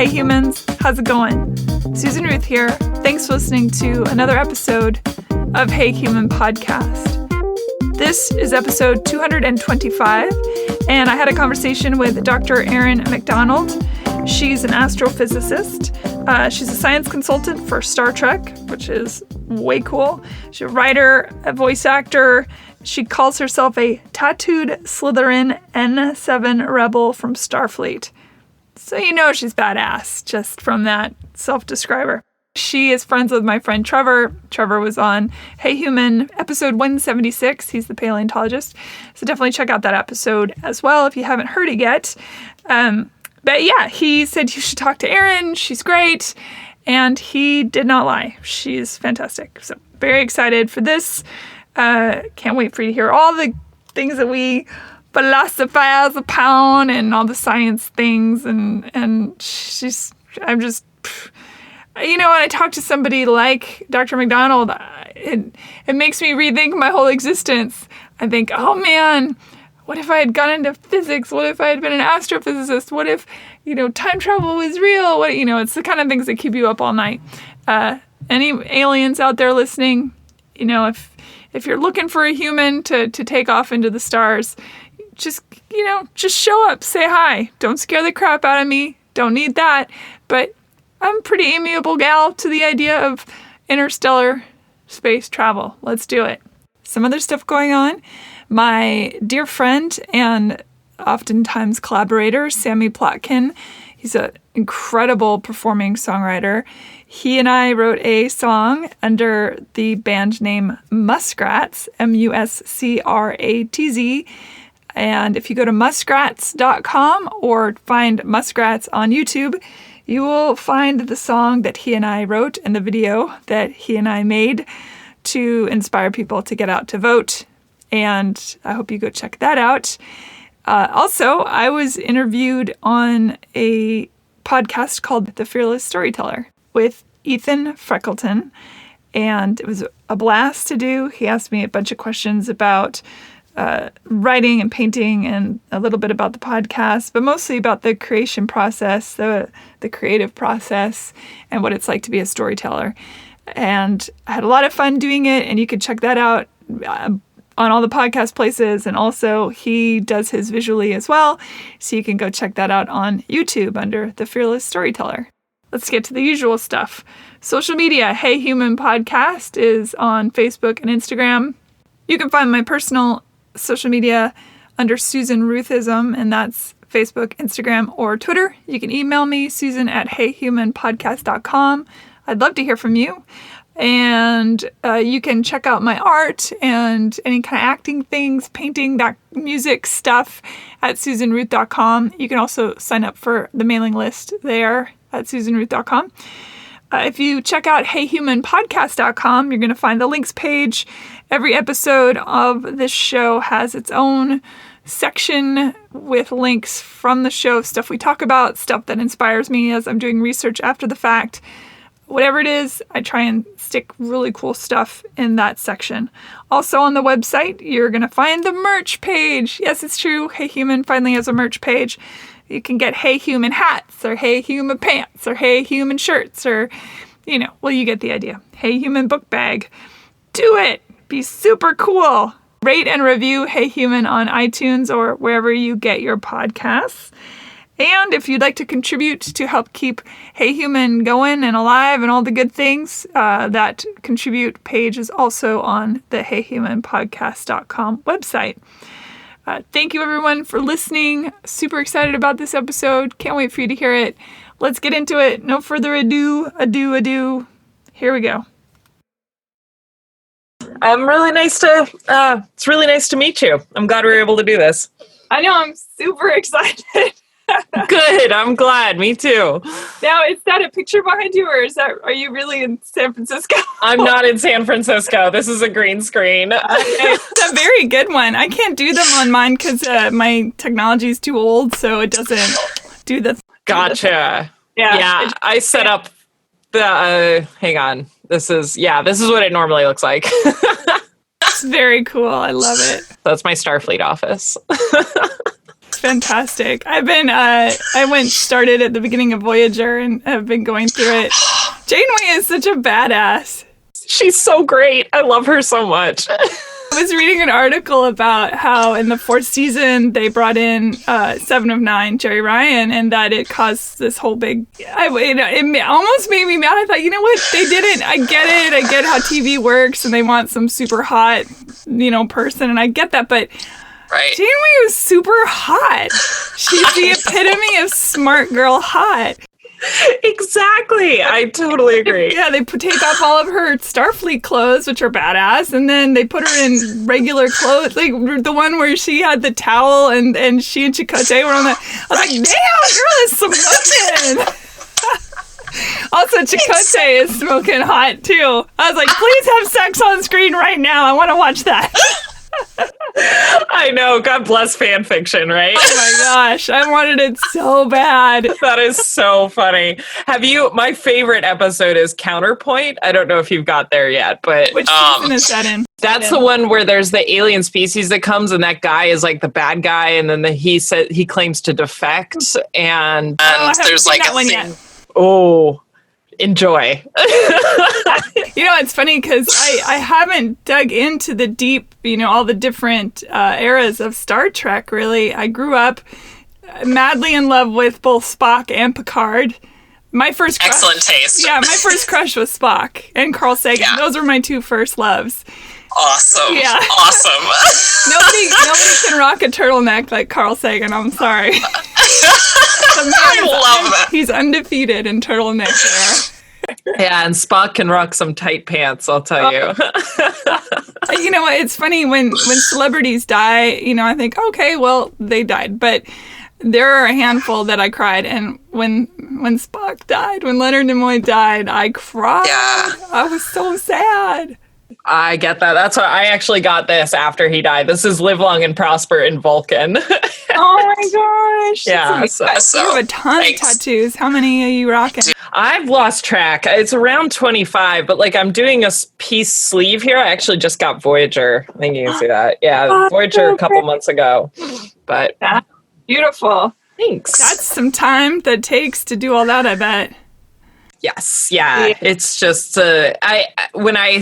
Hey humans, how's it going? Susan Ruth here. Thanks for listening to another episode of Hey Human Podcast. This is episode 225, and I had a conversation with Dr. Erin Macdonald. She's an astrophysicist. She's a science consultant for Star Trek, which is way cool. She's a writer, a voice actor. She calls herself a tattooed Slytherin N7 Rebel from Starfleet. So you know she's badass just from that self-describer. She is friends with my friend Trevor. Trevor was on Hey Human, episode 176. He's the paleontologist. So definitely check out that episode as well if you haven't heard it yet. But yeah, he said you should talk to Erin. She's great. And he did not lie. She's fantastic. So very excited for this. Can't wait for you to hear all the things that we philosophize upon and all the science things. And I'm just, you know, when I talk to somebody like Dr. Macdonald, it makes me rethink my whole existence. I think, oh man, what if I had gone into physics? What if I had been an astrophysicist? What if, time travel was real? It's the kind of things that keep you up all night. Any aliens out there listening, if you're looking for a human to take off into the stars, just show up, say hi. Don't scare the crap out of me. Don't need that. But I'm a pretty amiable gal to the idea of interstellar space travel. Let's do it. Some other stuff going on. My dear friend and oftentimes collaborator, Sammy Plotkin, he's an incredible performing songwriter. He and I wrote a song under the band name Muskrats, Muscratz. And if you go to muskrats.com or find Muskrats on YouTube, you will find the song that he and I wrote and the video that he and I made to inspire people to get out to vote. And I hope you go check that out. Also, I was interviewed on a podcast called The Fearless Storyteller with Ethan Freckleton. And it was a blast to do. He asked me a bunch of questions about writing and painting and a little bit about the podcast, but mostly about the creation process, the creative process, and what it's like to be a storyteller. And I had a lot of fun doing it, and you can check that out on all the podcast places. And also he does his visually as well. So you can go check that out on YouTube under The Fearless Storyteller. Let's get to the usual stuff. Social media, Hey Human Podcast is on Facebook and Instagram. You can find my personal social media under Susan Ruthism, and that's Facebook, Instagram, or Twitter. You can email me, susan@heyhumanpodcast.com. I'd love to hear from you. And you can check out my art and any kind of acting things, painting, that music stuff at susanruth.com. You can also sign up for the mailing list there at susanruth.com. If you check out heyhumanpodcast.com, you're going to find the links page. Every episode of this show has its own section with links from the show, stuff we talk about, stuff that inspires me as I'm doing research after the fact. Whatever it is, I try and stick really cool stuff in that section. Also on the website, you're going to find the merch page. Yes, it's true. Hey Human finally has a merch page. You can get Hey Human hats or Hey Human pants or Hey Human shirts or, you get the idea. Hey Human book bag. Do it. Be super cool. Rate and review Hey Human on iTunes or wherever you get your podcasts. And if you'd like to contribute to help keep Hey Human going and alive and all the good things, that contribute page is also on the heyhumanpodcast.com website. Thank you, everyone, for listening. Super excited about this episode. Can't wait for you to hear it. Let's get into it. No further ado. Here we go. It's really nice to meet you. I'm glad we were able to do this. I know, I'm super excited. Good, I'm glad. Me too. Now, is that a picture behind you, or are you really in San Francisco? I'm not in San Francisco. This is a green screen. Okay. It's a very good one. I can't do them on mine because my technology is too old, so it doesn't do the... Gotcha. Yeah, I set up the... hang on. This is what it normally looks like. It's very cool. I love it. That's my Starfleet office. fantastic. I started at the beginning of Voyager and have been going through it. Janeway is such a badass. She's so great. I love her so much. I was reading an article about how in the 4th season they brought in 7 of 9, Jerry Ryan, and that it caused this whole big... It almost made me mad. I thought, you know what? They didn't. I get it. I get how TV works, and they want some super hot, person, and I get that, but... Right. Janeway was super hot. She's the epitome of smart girl hot. Exactly. I totally agree. Yeah, they take off all of her Starfleet clothes, which are badass, and then they put her in regular clothes, like the one where she had the towel and she and Chakotay were on the... I was like, damn, girl is smoking. Also, Chakotay is smoking hot, too. I was like, please have sex on screen right now. I want to watch that. I know. God bless fan fiction, right? Oh my gosh. I wanted it so bad. That is so funny. My favorite episode is Counterpoint. I don't know if you've got there yet, but... Which season is that in? That's the one where there's the alien species that comes and that guy is like the bad guy and then he claims to defect and there's like a one thing. Yet. Oh, enjoy. It's funny because I haven't dug into the deep, all the different eras of Star Trek, really. I grew up madly in love with both Spock and Picard. My first crush, excellent taste. Yeah, my first crush was Spock and Carl Sagan. Yeah. Those were my 2 first loves. Awesome. Yeah. Awesome. Nobody can rock a turtleneck like Carl Sagan. I'm sorry. I love that. He's undefeated in turtleneck hair. Yeah, and Spock can rock some tight pants, I'll tell you. You know what? It's funny when celebrities die, I think, okay, well, they died. But there are a handful that I cried. And when Spock died, when Leonard Nimoy died, I cried. Yeah. I was so sad. I get that. That's why I actually got this after he died. This is Live Long and Prosper in Vulcan. Oh my gosh. Yeah. So you have a ton of tattoos. How many are you rocking? I've lost track. It's around 25, but I'm doing a piece sleeve here. I actually just got Voyager. I think you can see that. Yeah, Voyager a couple months ago. But that's beautiful. Thanks. That's some time that takes to do all that, I bet. Yes, yeah. It's just when I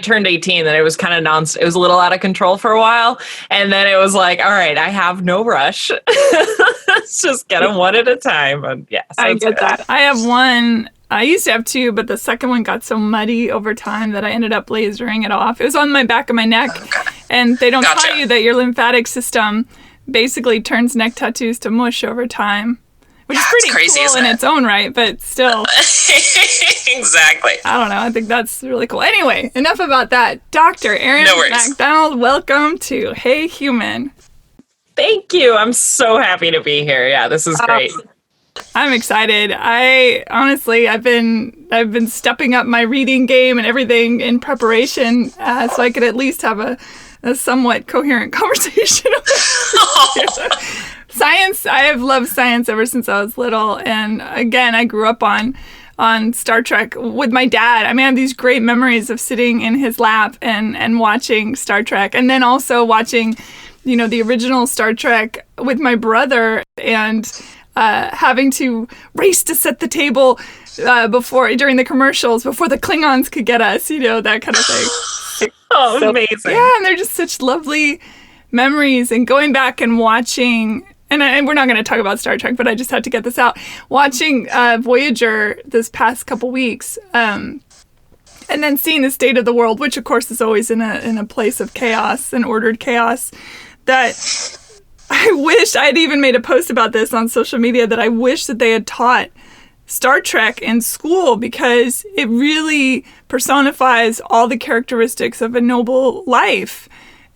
turned 18, then it was kind of it was a little out of control for a while, and then it was like, all right, I have no rush. Let's just get them one at a time. And yes, I get that. I have one. I used to have 2, but the second one got so muddy over time that I ended up lasering it off. It was on my back of my neck, and they don't tell you that your lymphatic system basically turns neck tattoos to mush over time. Which is pretty crazy, cool in its own right, but still. Exactly. I don't know. I think that's really cool. Anyway, enough about that. Dr. Erin Macdonald, welcome to Hey Human. Thank you. I'm so happy to be here. Yeah, this is great. I'm excited. I've been stepping up my reading game and everything in preparation so I could at least have a somewhat coherent conversation. Science, I have loved science ever since I was little. And again, I grew up on Star Trek with my dad. I mean, I have these great memories of sitting in his lap and watching Star Trek. And then also watching, the original Star Trek with my brother and having to race to set the table during the commercials before the Klingons could get us, that kind of thing. Oh, so amazing. Yeah, and they're just such lovely memories. And going back and watching... And we're not going to talk about Star Trek, but I just had to get this out. Watching Voyager this past couple weeks, and then seeing the state of the world, which of course is always in a place of chaos and ordered chaos, that I wish I had even made a post about this on social media, that I wish that they had taught Star Trek in school, because it really personifies all the characteristics of a noble life.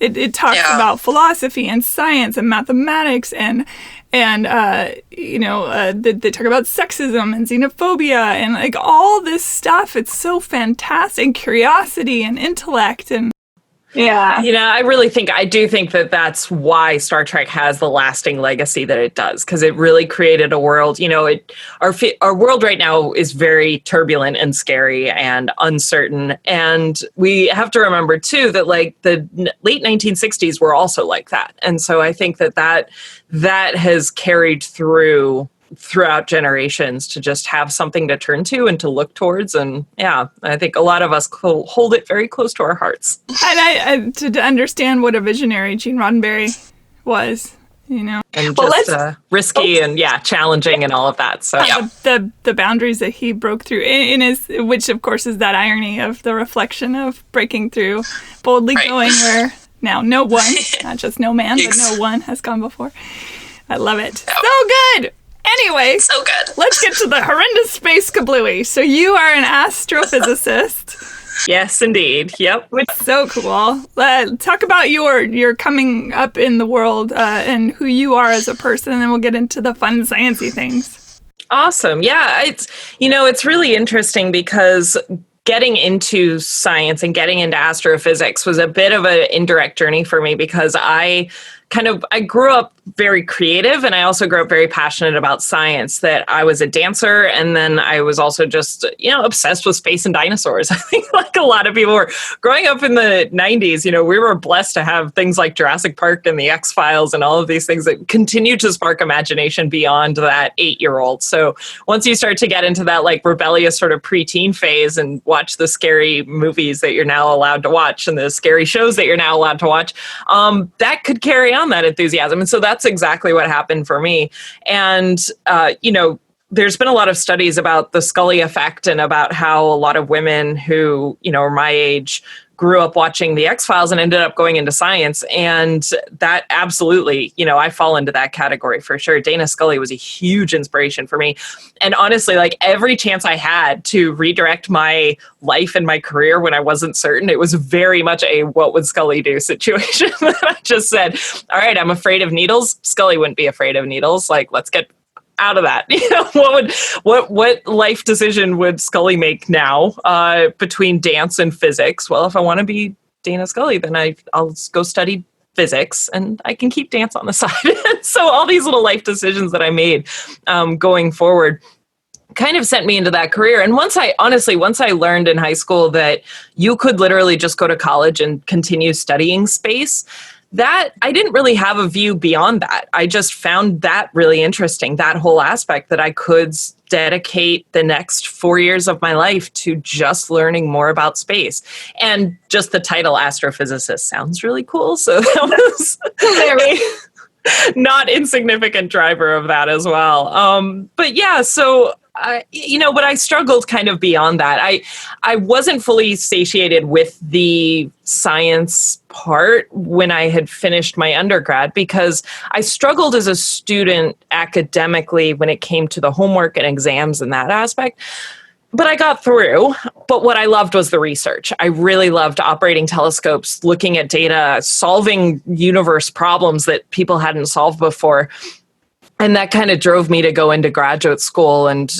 It talks about philosophy and science and mathematics and they talk about sexism and xenophobia and all this stuff. It's so fantastic. And curiosity and intellect and Yeah. I do think that that's why Star Trek has the lasting legacy that it does, because it really created a world. Our world right now is very turbulent and scary and uncertain. And we have to remember, too, that like the late 1960s were also like that. And so I think that has carried throughout generations to just have something to turn to and to look towards. And yeah, I think a lot of us hold it very close to our hearts. And I to understand what a visionary Gene Roddenberry was, And just risky and challenging and all of that. So the boundaries that he broke through in his, which of course is that irony of the reflection of breaking through, boldly going where now no one, not just no man, but no one has gone before. I love it. So good. Anyway, so good. Let's get to the horrendous space kablooie. So you are an astrophysicist. Yes, indeed. Yep. Which is so cool. Talk about your coming up in the world and who you are as a person, and then we'll get into the fun sciencey things. Awesome. Yeah, it's really interesting because getting into science and getting into astrophysics was a bit of an indirect journey for me, because I grew up very creative, and I also grew up very passionate about science. That I was a dancer, and then I was also just, obsessed with space and dinosaurs. I think like a lot of people were. Growing up in the 90s, we were blessed to have things like Jurassic Park and the X-Files and all of these things that continue to spark imagination beyond that 8-year-old. So once you start to get into that like rebellious sort of preteen phase and watch the scary movies that you're now allowed to watch and the scary shows that you're now allowed to watch, that could carry on that enthusiasm. And so that's exactly what happened for me. And, there's been a lot of studies about the Scully effect and about how a lot of women who, are my age grew up watching the X-Files and ended up going into science. And that absolutely, I fall into that category for sure. Dana Scully was a huge inspiration for me. And honestly, like every chance I had to redirect my life and my career when I wasn't certain, it was very much a what would Scully do situation. I just said, all right, I'm afraid of needles. Scully wouldn't be afraid of needles. Like, let's get out of that. What life decision would Scully make now between dance and physics? Well, if I want to be Dana Scully, then I'll go study physics and I can keep dance on the side. So all these little life decisions that I made going forward kind of sent me into that career. And once I learned in high school that you could literally just go to college and continue studying space, that I didn't really have a view beyond that. I just found that really interesting, that whole aspect that I could dedicate the next 4 years of my life to just learning more about space. And just the title astrophysicist sounds really cool. So that was very not insignificant driver of that as well. But yeah, so but I struggled kind of beyond that. I wasn't fully satiated with the science part when I had finished my undergrad, because I struggled as a student academically when it came to the homework and exams and that aspect. But I got through. But what I loved was the research. I really loved operating telescopes, looking at data, solving universe problems that people hadn't solved before. And that kind of drove me to go into graduate school, and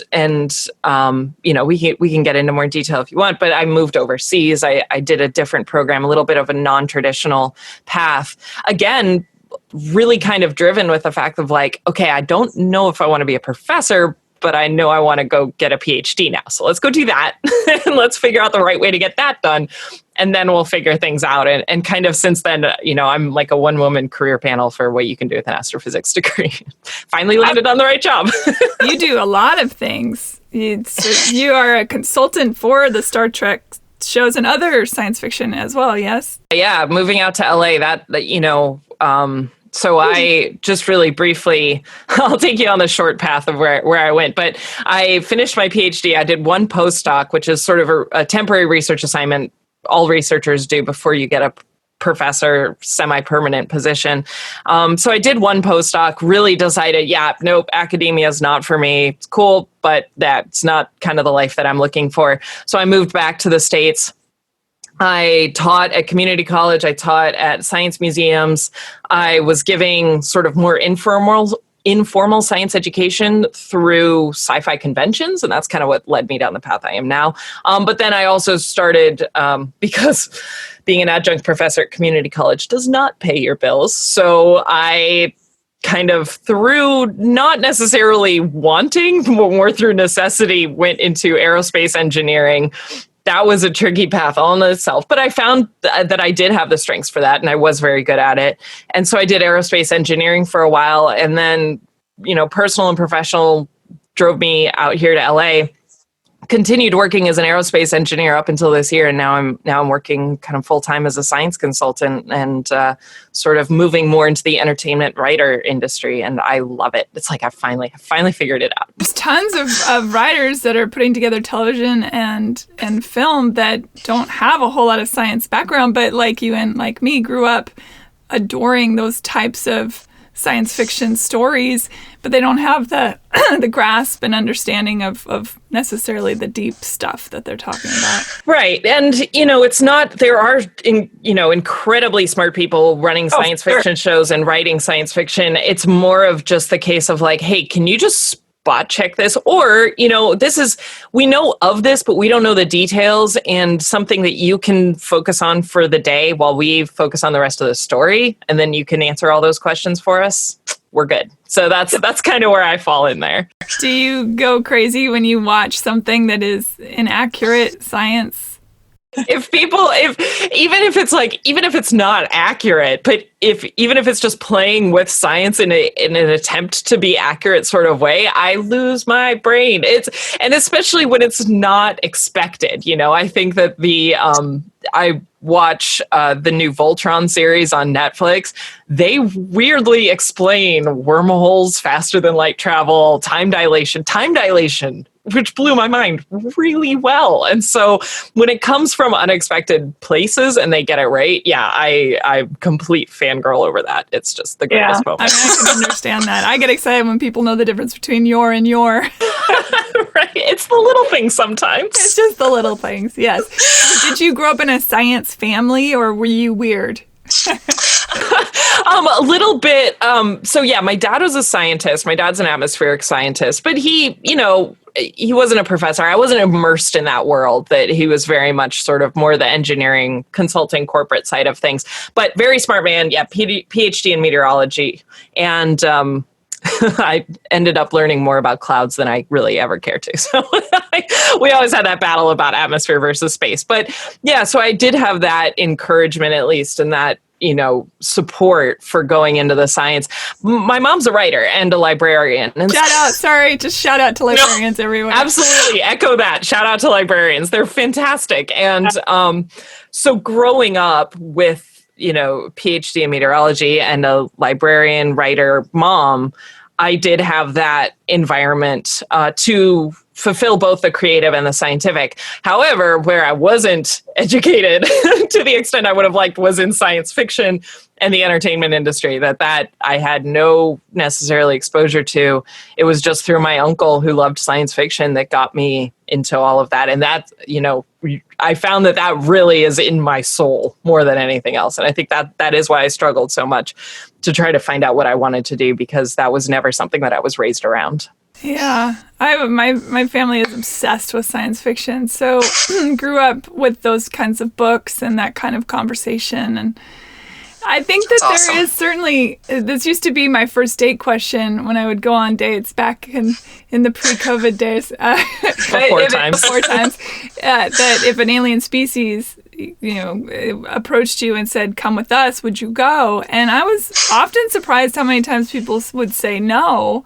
we can get into more detail if you want. But I moved overseas. I did a different program, a little bit of a non-traditional path. Again, really kind of driven with the fact of like, okay, I don't know if I want to be a professor, but I know I want to go get a PhD now. So let's go do that. And let's figure out the right way to get that done. And then we'll figure things out. And kind of since then, I'm like a one-woman career panel for what you can do with an astrophysics degree. Finally landed on the right job. You do a lot of things. You are a consultant for the Star Trek shows and other science fiction as well, yes? Yeah, moving out to LA, so I just really briefly, I'll take you on the short path of where I went. But I finished my PhD. I did one postdoc, which is sort of a temporary research assignment all researchers do before you get a professor semi-permanent position. So I did one postdoc, really decided, nope, academia is not for me. It's cool, but that's not kind of the life that I'm looking for. So I moved back to the States. I taught at community college. I taught at science museums. I was giving sort of more informal informal science education through sci-fi conventions, and that's kind of what led me down the path I am now. But then I also started, because being an adjunct professor at community college does not pay your bills, so I kind of through not necessarily wanting, more through necessity, went into aerospace engineering. That was a tricky path all in itself, but I found that I did have the strengths for that, and I was very good at it. And so I did aerospace engineering for a while, and then, personal and professional drove me out here to LA. Continued working as an aerospace engineer up until this year, and now I'm working kind of full time as a science consultant and sort of moving more into the entertainment writer industry, and I love it. It's like I finally figured it out. There's tons of writers that are putting together television and film that don't have a whole lot of science background, but like you and like me, grew up adoring those types of science fiction stories, but they don't have the the grasp and understanding of necessarily the deep stuff that they're talking about. Right. And, it's not, there are, incredibly smart people running science fiction shows and writing science fiction. It's more of just the case of like, hey, can you just spot check this? Or, we know of this, but we don't know the details, and something that you can focus on for the day while we focus on the rest of the story. And then you can answer all those questions for us. We're good. So that's kind of where I fall in there. Do you go crazy when you watch something that is inaccurate science? Even if it's not accurate, but even if it's just playing with science in an attempt to be accurate sort of way, I lose my brain. And especially when it's not expected. I think that I watch the new Voltron series on Netflix. They weirdly explain wormholes, faster than light travel, time dilation, which blew my mind really well. And so when it comes from unexpected places and they get it right, I'm complete fangirl over that. It's just the greatest moment. I can understand that. I get excited when people know the difference between your and your. Right. It's the little things sometimes. It's just the little things, yes. Did you grow up in a science family, or were you weird? A little bit. So my dad was a scientist. My dad's an atmospheric scientist, but he wasn't a professor. I wasn't immersed in that world. That he was very much sort of more the engineering, consulting, corporate side of things. But very smart man. Yeah, PhD in meteorology, and I ended up learning more about clouds than I really ever cared to. So we always had that battle about atmosphere versus space. But so I did have that encouragement, at least, and that, support for going into the science. My mom's a writer and a librarian. And shout out to librarians everywhere. Absolutely. Echo that. Shout out to librarians. They're fantastic. And so growing up with, PhD in meteorology and a librarian, writer, mom, I did have that environment to fulfill both the creative and the scientific. However, where I wasn't educated to the extent I would have liked was in science fiction and the entertainment industry, that I had no necessarily exposure to. It was just through my uncle who loved science fiction that got me into all of that. And that, I found that really is in my soul more than anything else. And I think that is why I struggled so much to try to find out what I wanted to do, because that was never something that I was raised around. Yeah, my family is obsessed with science fiction, so grew up with those kinds of books and that kind of conversation. And I think that there is certainly, this used to be my first date question when I would go on dates back in the pre-COVID days. Before times. That if an alien species, approached you and said, come with us, would you go? And I was often surprised how many times people would say no.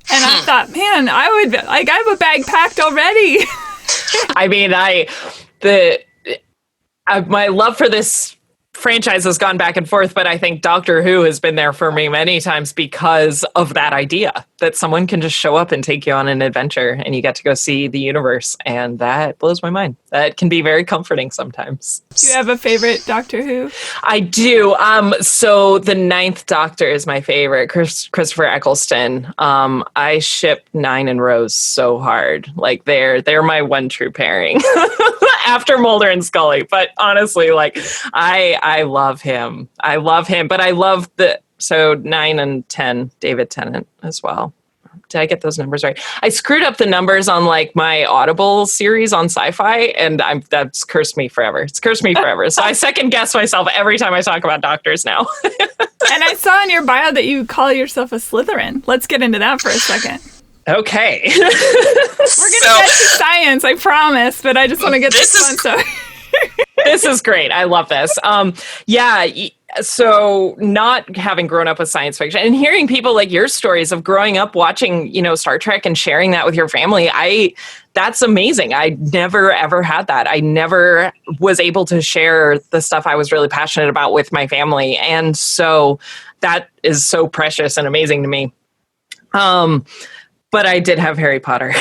And I thought, man, I have a bag packed already. I mean, my love for this franchise has gone back and forth, but I think Doctor Who has been there for me many times because of that idea that someone can just show up and take you on an adventure and you get to go see the universe. And that blows my mind. That can be very comforting sometimes. Do you have a favorite Doctor Who? I do. So the 9th Doctor is my favorite, Christopher Eccleston. I ship 9 and Rose so hard. Like they're my one true pairing after Mulder and Scully. But honestly, like I I love him. But I love 9 and 10, David Tennant as well. Did I get those numbers right? I screwed up the numbers on like my Audible series on Sci-Fi, and that's cursed me forever. It's cursed me forever. So I second guess myself every time I talk about doctors now. And I saw in your bio that you call yourself a Slytherin. Let's get into that for a second. Okay. We're going to get to science, I promise, but I just want to get this one. So. This is great. I love this. So not having grown up with science fiction and hearing people like your stories of growing up watching, Star Trek and sharing that with your family, that's amazing. I never, ever had that. I never was able to share the stuff I was really passionate about with my family. And so that is so precious and amazing to me. But I did have Harry Potter.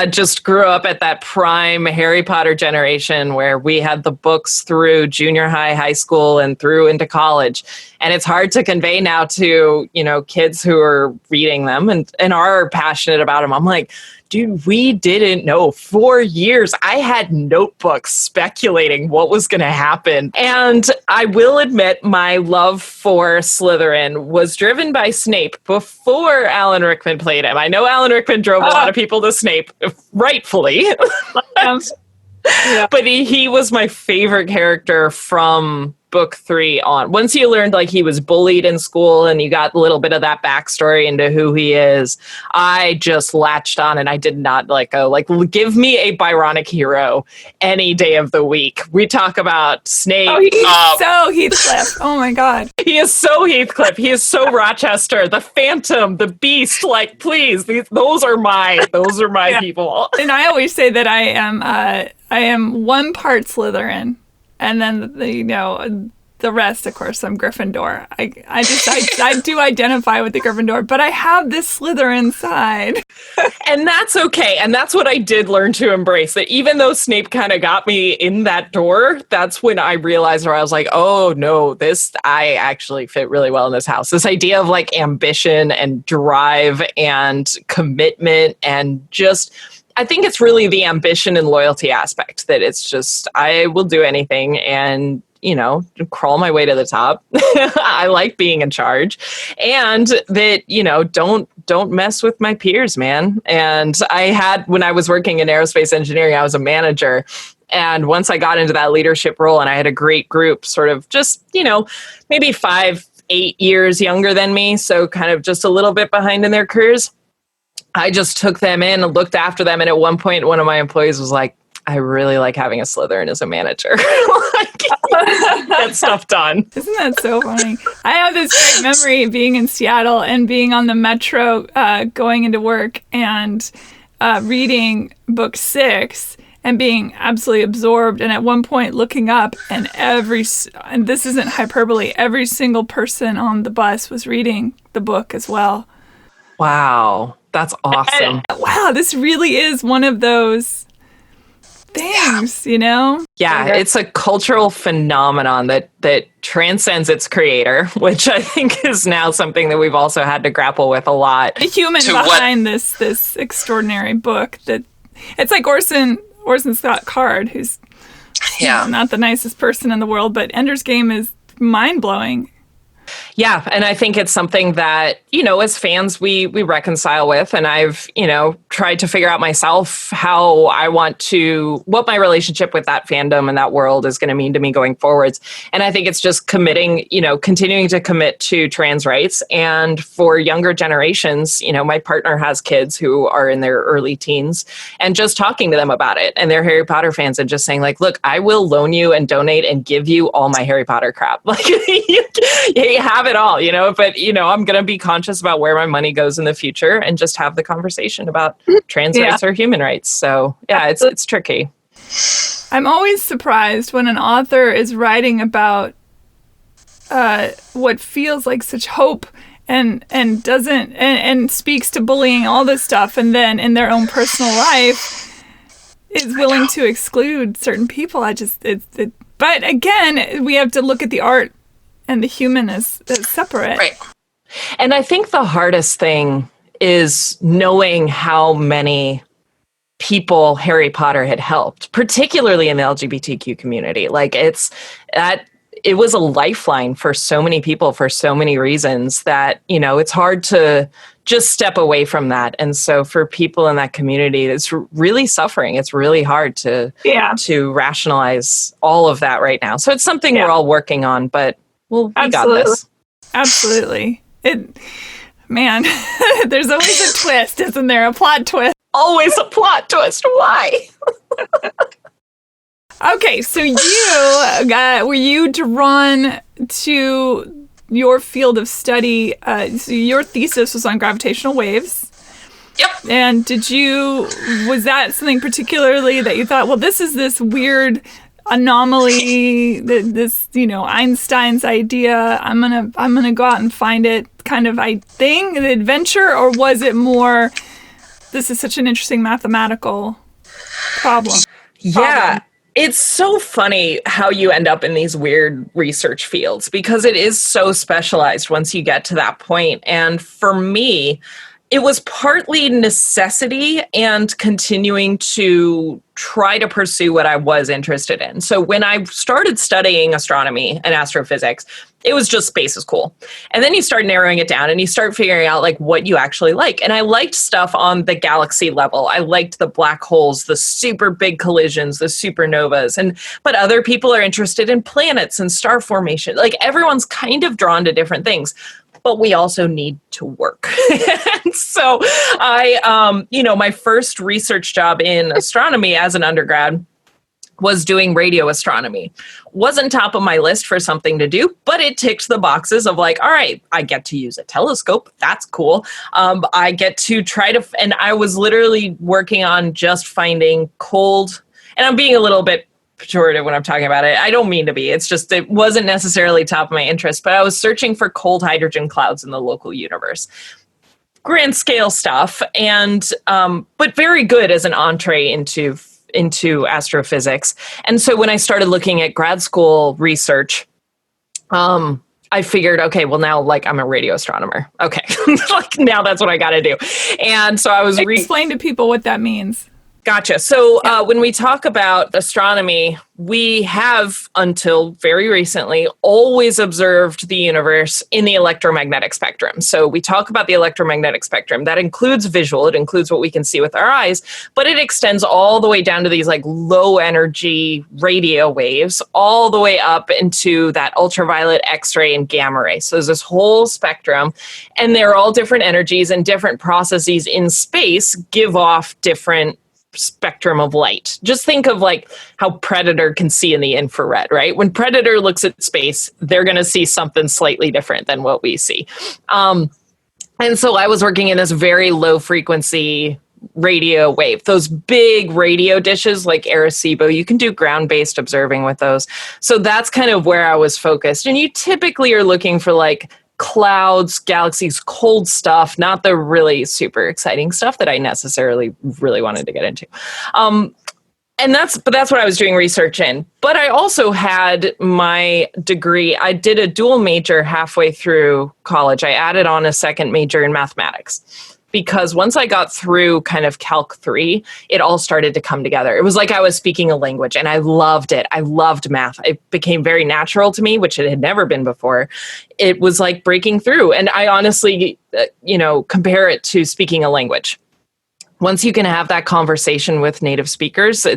Just grew up at that prime Harry Potter generation where we had the books through junior high, high school, and through into college. And it's hard to convey now to, kids who are reading them and are passionate about them. I'm like, dude, we didn't know. For years, I had notebooks speculating what was going to happen. And I will admit my love for Slytherin was driven by Snape before Alan Rickman played him. I know Alan Rickman drove a lot of people to Snape, rightfully. But he was my favorite character from book 3 on. Once you learned like he was bullied in school and you got a little bit of that backstory into who he is, I just latched on and I did not let go. Like, give me a Byronic hero any day of the week. We talk about Snape. Oh, he's so Heathcliff. Oh my God. He is so Heathcliff. He is so Rochester, the Phantom, the Beast. Like, please, those are my people. And I always say that I am one part Slytherin. And then, the rest, of course, I'm Gryffindor. I do identify with the Gryffindor, but I have this Slytherin side. And that's okay. And that's what I did learn to embrace, that even though Snape kind of got me in that door, that's when I realized where I was like, oh, no, I actually fit really well in this house. This idea of like ambition and drive and commitment and just... I think it's really the ambition and loyalty aspect that it's just, I will do anything and, crawl my way to the top. I like being in charge and that, don't mess with my peers, man. And when I was working in aerospace engineering, I was a manager. And once I got into that leadership role and I had a great group sort of just, maybe 5-8 years younger than me. So kind of just a little bit behind in their careers. I just took them in and looked after them. And at one point, one of my employees was like, I really like having a Slytherin as a manager. Get stuff done. Isn't that so funny? I have this great memory of being in Seattle and being on the metro going into work and reading book 6 and being absolutely absorbed. And at one point looking up and and this isn't hyperbole, every single person on the bus was reading the book as well. Wow. That's awesome. Wow, this really is one of those things, Yeah, it's a cultural phenomenon that transcends its creator, which I think is now something that we've also had to grapple with a lot. The human behind this extraordinary book that it's like Orson Scott Card, who's not the nicest person in the world, but Ender's Game is mind-blowing. Yeah, and I think it's something that, as fans, we reconcile with. And I've, tried to figure out myself how I want what my relationship with that fandom and that world is going to mean to me going forwards. And I think it's just continuing to commit to trans rights. And for younger generations, my partner has kids who are in their early teens, and just talking to them about it. And they're Harry Potter fans and just saying like, look, I will loan you and donate and give you all my Harry Potter crap. Like, you have it all, but, I'm going to be conscious about where my money goes in the future and just have the conversation about trans rights or human rights. So, yeah, it's tricky. I'm always surprised when an author is writing about what feels like such hope and doesn't and speaks to bullying, all this stuff, and then in their own personal life is willing to exclude certain people. But again, we have to look at the art and the human as separate. Right. And I think the hardest thing is knowing how many people Harry Potter had helped, particularly in the LGBTQ community. Like it was a lifeline for so many people for so many reasons that, it's hard to just step away from that. And so for people in that community, it's really suffering. It's really hard to rationalize all of that right now. So it's something we're all working on, but we got this. Absolutely. Man, there's always a twist, isn't there? A plot twist. Always a plot twist. Why? Okay, so were you drawn to your field of study? So your thesis was on gravitational waves. Yep. And was that something particularly that you thought, well, this is this weird anomaly, this Einstein's idea, I'm gonna go out and find it kind of thing, an adventure, or was it more, this is such an interesting mathematical problem? Yeah. It's so funny how you end up in these weird research fields because it is so specialized once you get to that point. And for me, it was partly necessity and continuing to try to pursue what I was interested in. So when I started studying astronomy and astrophysics, it was just space is cool. And then you start narrowing it down and you start figuring out like what you actually like. And I liked stuff on the galaxy level. I liked the black holes, the super big collisions, the supernovas. But other people are interested in planets and star formation. Like everyone's kind of drawn to different things. But we also need to work. And so my first research job in astronomy as an undergrad was doing radio astronomy. Wasn't top of my list for something to do, but it ticked the boxes of like, all right, I get to use a telescope. That's cool. I get to and I was literally working on just finding cold, and I'm being a little bit pejorative when I'm talking about it. I don't mean to be. It's just, it wasn't necessarily top of my interest, but I was searching for cold hydrogen clouds in the local universe. Grand scale stuff, and but very good as an entree into astrophysics. And so when I started looking at grad school research, I figured, okay, well now like I'm a radio astronomer. Okay, like now that's what I got to do. And so I was explain to people what that means. Gotcha. So when we talk about astronomy, we have, until very recently, always observed the universe in the electromagnetic spectrum. So we talk about the electromagnetic spectrum. That includes visual. It includes what we can see with our eyes, but it extends all the way down to these like low energy radio waves, all the way up into that ultraviolet, X-ray, and gamma ray. So there's this whole spectrum, and they're all different energies, and different processes in space give off different spectrum of light. Just think of like how Predator can see in the infrared, right? When Predator looks at space, they're going to see something slightly different than what we see. And so I was working in this very low frequency radio wave, those big radio dishes like Arecibo. You can do ground-based observing with those. So that's kind of where I was focused. And you typically are looking for like clouds, galaxies, cold stuff, not the really super exciting stuff that I necessarily really wanted to get into. And that's what I was doing research in. But I also had my degree. I did a dual major halfway through college. I added on a second major in mathematics, because once I got through kind of Calc 3, it all started to come together. It was like I was speaking a language, and I loved it. I loved math. It became very natural to me, which it had never been before. It was like breaking through. And I honestly, compare it to speaking a language. Once you can have that conversation with native speakers,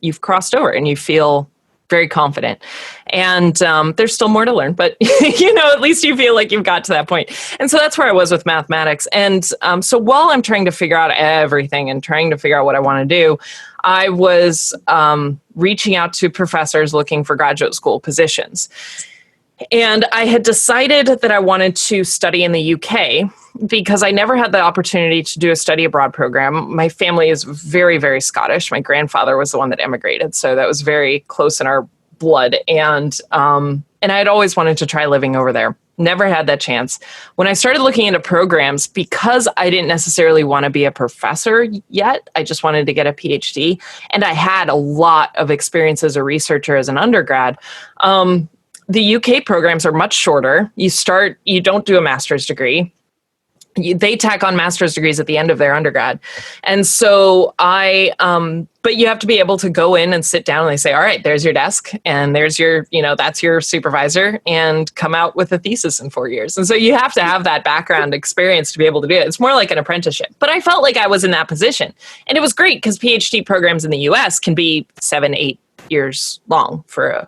you've crossed over and you feel very confident. And there's still more to learn, but at least you feel like you've got to that point. And so that's where I was with mathematics. And so while I'm trying to figure out everything and trying to figure out what I want to do, I was reaching out to professors looking for graduate school positions. And I had decided that I wanted to study in the UK because I never had the opportunity to do a study abroad program. My family is very, very Scottish. My grandfather was the one that emigrated, so that was very close in our blood. And I had always wanted to try living over there. Never had that chance. When I started looking into programs, because I didn't necessarily want to be a professor yet, I just wanted to get a PhD, and I had a lot of experience as a researcher as an undergrad. The UK programs are much shorter. You don't do a master's degree. they tack on master's degrees at the end of their undergrad. And so but you have to be able to go in and sit down and they say, all right, there's your desk and there's your, that's your supervisor, and come out with a thesis in 4 years. And so you have to have that background experience to be able to do it. It's more like an apprenticeship. But I felt like I was in that position. And it was great because PhD programs in the US can be 7-8 years long for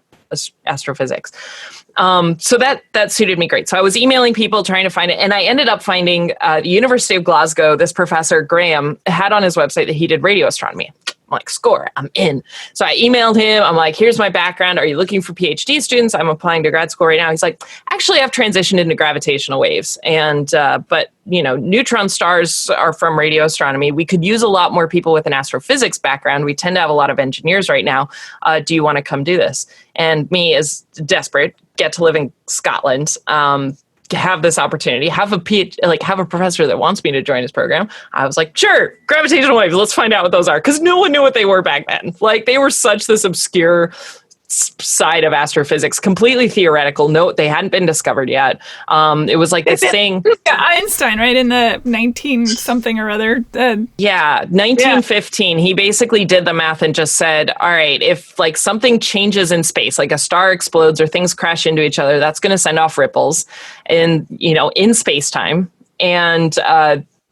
astrophysics. So that suited me great. So I was emailing people trying to find it. And I ended up finding the University of Glasgow, this professor, Graham, had on his website that he did radio astronomy. I'm like, score, I'm in. So I emailed him. I'm like, here's my background. Are you looking for PhD students? I'm applying to grad school right now. He's like, actually, I've transitioned into gravitational waves. And, but neutron stars are from radio astronomy. We could use a lot more people with an astrophysics background. We tend to have a lot of engineers right now. Do you want to come do this? And me, as desperate, get to live in Scotland, have this opportunity, have a professor that wants me to join his program. I was like, sure, gravitational waves, let's find out what those are. Because no one knew what they were back then. Like, they were such this obscure side of astrophysics, completely theoretical. No, they hadn't been discovered yet. It was like this thing. Yeah, Einstein, right, in the 19 something or other. 1915. He basically did the math and just said, all right, if like something changes in space, like a star explodes or things crash into each other, that's going to send off ripples in space time. And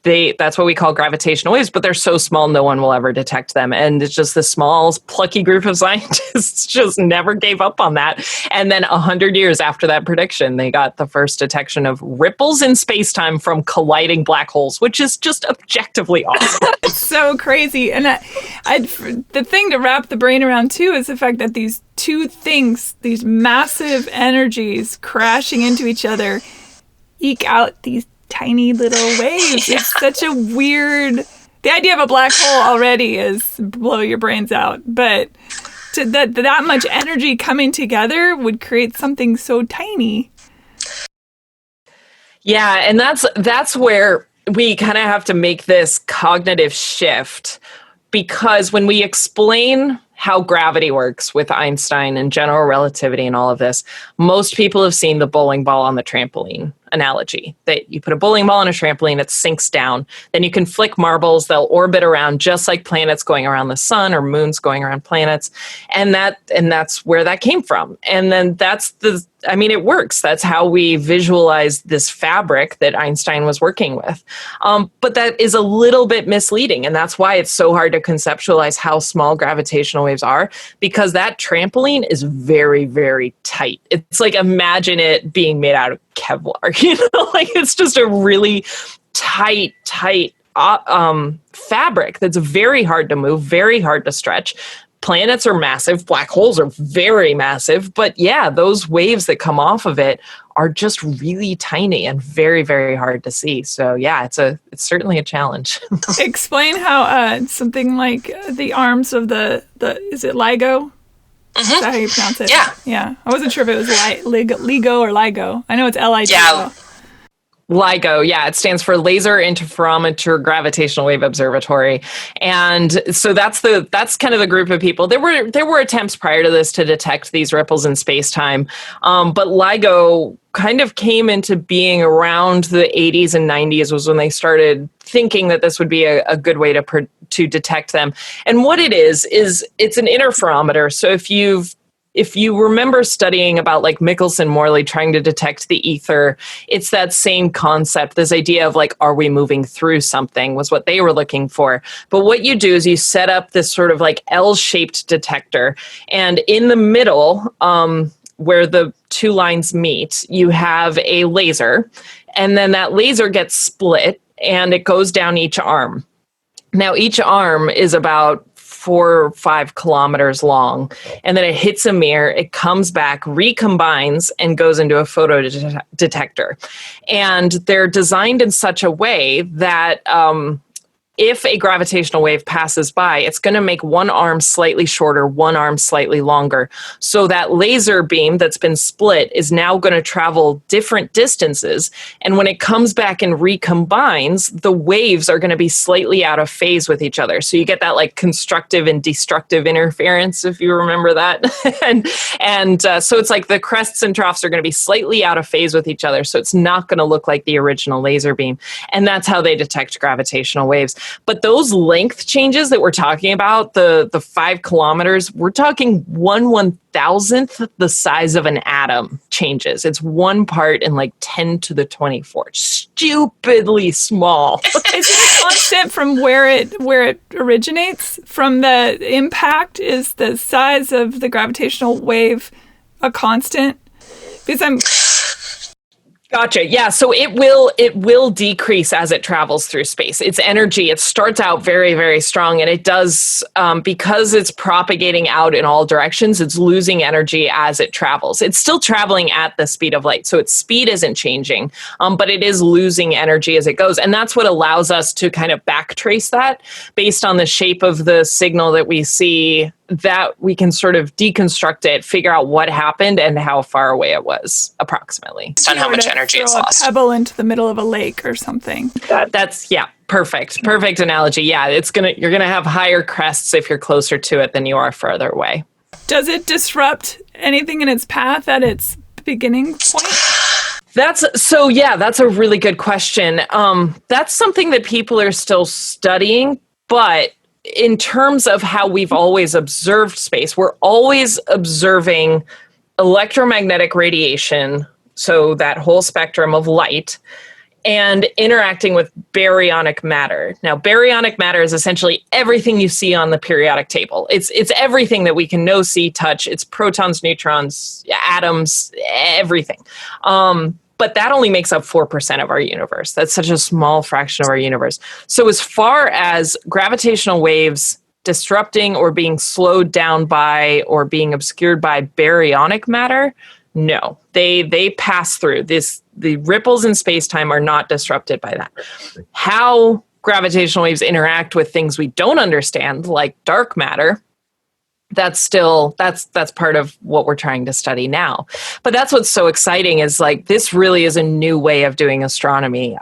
that's what we call gravitational waves, but they're so small no one will ever detect them. And it's just this small, plucky group of scientists just never gave up on that. And then 100 years after that prediction, they got the first detection of ripples in space-time from colliding black holes, which is just objectively awesome. It's so crazy. And the thing to wrap the brain around, too, is the fact that these two things, these massive energies crashing into each other, eke out these tiny little waves. Yeah. It's such a weird... The idea of a black hole already is blow your brains out. But that much energy coming together would create something so tiny. Yeah, and that's where we kind of have to make this cognitive shift, because when we explain how gravity works with Einstein and general relativity and all of this, most people have seen the bowling ball on the trampoline analogy, that you put a bowling ball on a trampoline, it sinks down. Then you can flick marbles, they'll orbit around just like planets going around the sun or moons going around planets. And that's where that came from. And then it works. That's how we visualize this fabric that Einstein was working with. But that is a little bit misleading. And that's why it's so hard to conceptualize how small gravitational waves are, because that trampoline is very, very tight. It's like, imagine it being made out of Kevlar, like it's just a really tight fabric that's very hard to move, very hard to stretch. Planets are massive, black holes are very massive, but yeah, those waves that come off of it are just really tiny and very, very hard to see. So yeah, it's certainly a challenge. Explain how something like the arms of the is it LIGO? Mm-hmm. Is that how you pronounce it? Yeah. Yeah. I wasn't sure if it was LIGO or LIGO. I know it's LIGO. Yeah. LIGO, yeah, it stands for Laser Interferometer Gravitational Wave Observatory, and so that's kind of the group of people. There were attempts prior to this to detect these ripples in space-time, but LIGO kind of came into being around the 80s and 90s was when they started thinking that this would be a good way to detect them. And what it is it's an interferometer. So if you remember studying about like Michelson-Morley trying to detect the ether, it's that same concept. This idea of like, are we moving through something was what they were looking for. But what you do is you set up this sort of like L-shaped detector. And in the middle, where the two lines meet, you have a laser. And then that laser gets split and it goes down each arm. Now, each arm is about 4 or 5 kilometers long, and then it hits a mirror, it comes back, recombines, and goes into a photo detector. And they're designed in such a way that if a gravitational wave passes by, it's going to make one arm slightly shorter, one arm slightly longer. So that laser beam that's been split is now going to travel different distances. And when it comes back and recombines, the waves are going to be slightly out of phase with each other. So you get that like constructive and destructive interference, if you remember that. So it's like the crests and troughs are going to be slightly out of phase with each other. So it's not going to look like the original laser beam. And that's how they detect gravitational waves. But those length changes that we're talking about, the 5 kilometers, we're talking 1/1000th the size of an atom changes. It's 1 part in like 10 to the 24. Stupidly small. Is it a constant from where it originates? From the impact? Is the size of the gravitational wave a constant? Because Gotcha. Yeah. So it will decrease as it travels through space. Its energy, it starts out very, very strong, and it does, because it's propagating out in all directions, it's losing energy as it travels. It's still traveling at the speed of light, so its speed isn't changing, but it is losing energy as it goes. And that's what allows us to kind of backtrace that based on the shape of the signal that we see, that we can sort of deconstruct it, figure out what happened and how far away it was, approximately. On how much energy is lost. A pebble into the middle of a lake or something. That's perfect analogy. Yeah, you're gonna have higher crests if you're closer to it than you are further away. Does it disrupt anything in its path at its beginning point? That's a really good question. That's something that people are still studying, but in terms of how we've always observed space, we're always observing electromagnetic radiation, so that whole spectrum of light, and interacting with baryonic matter. Now, baryonic matter is essentially everything you see on the periodic table. It's everything that we can know, see, touch. It's protons, neutrons, atoms, everything. But that only makes up 4% of our universe. That's such a small fraction of our universe. So as far as gravitational waves disrupting or being slowed down by or being obscured by baryonic matter, no. They pass through. The ripples in space-time are not disrupted by that. How gravitational waves interact with things we don't understand, like dark matter, that's part of what we're trying to study now. But that's what's so exciting, is like, this really is a new way of doing astronomy.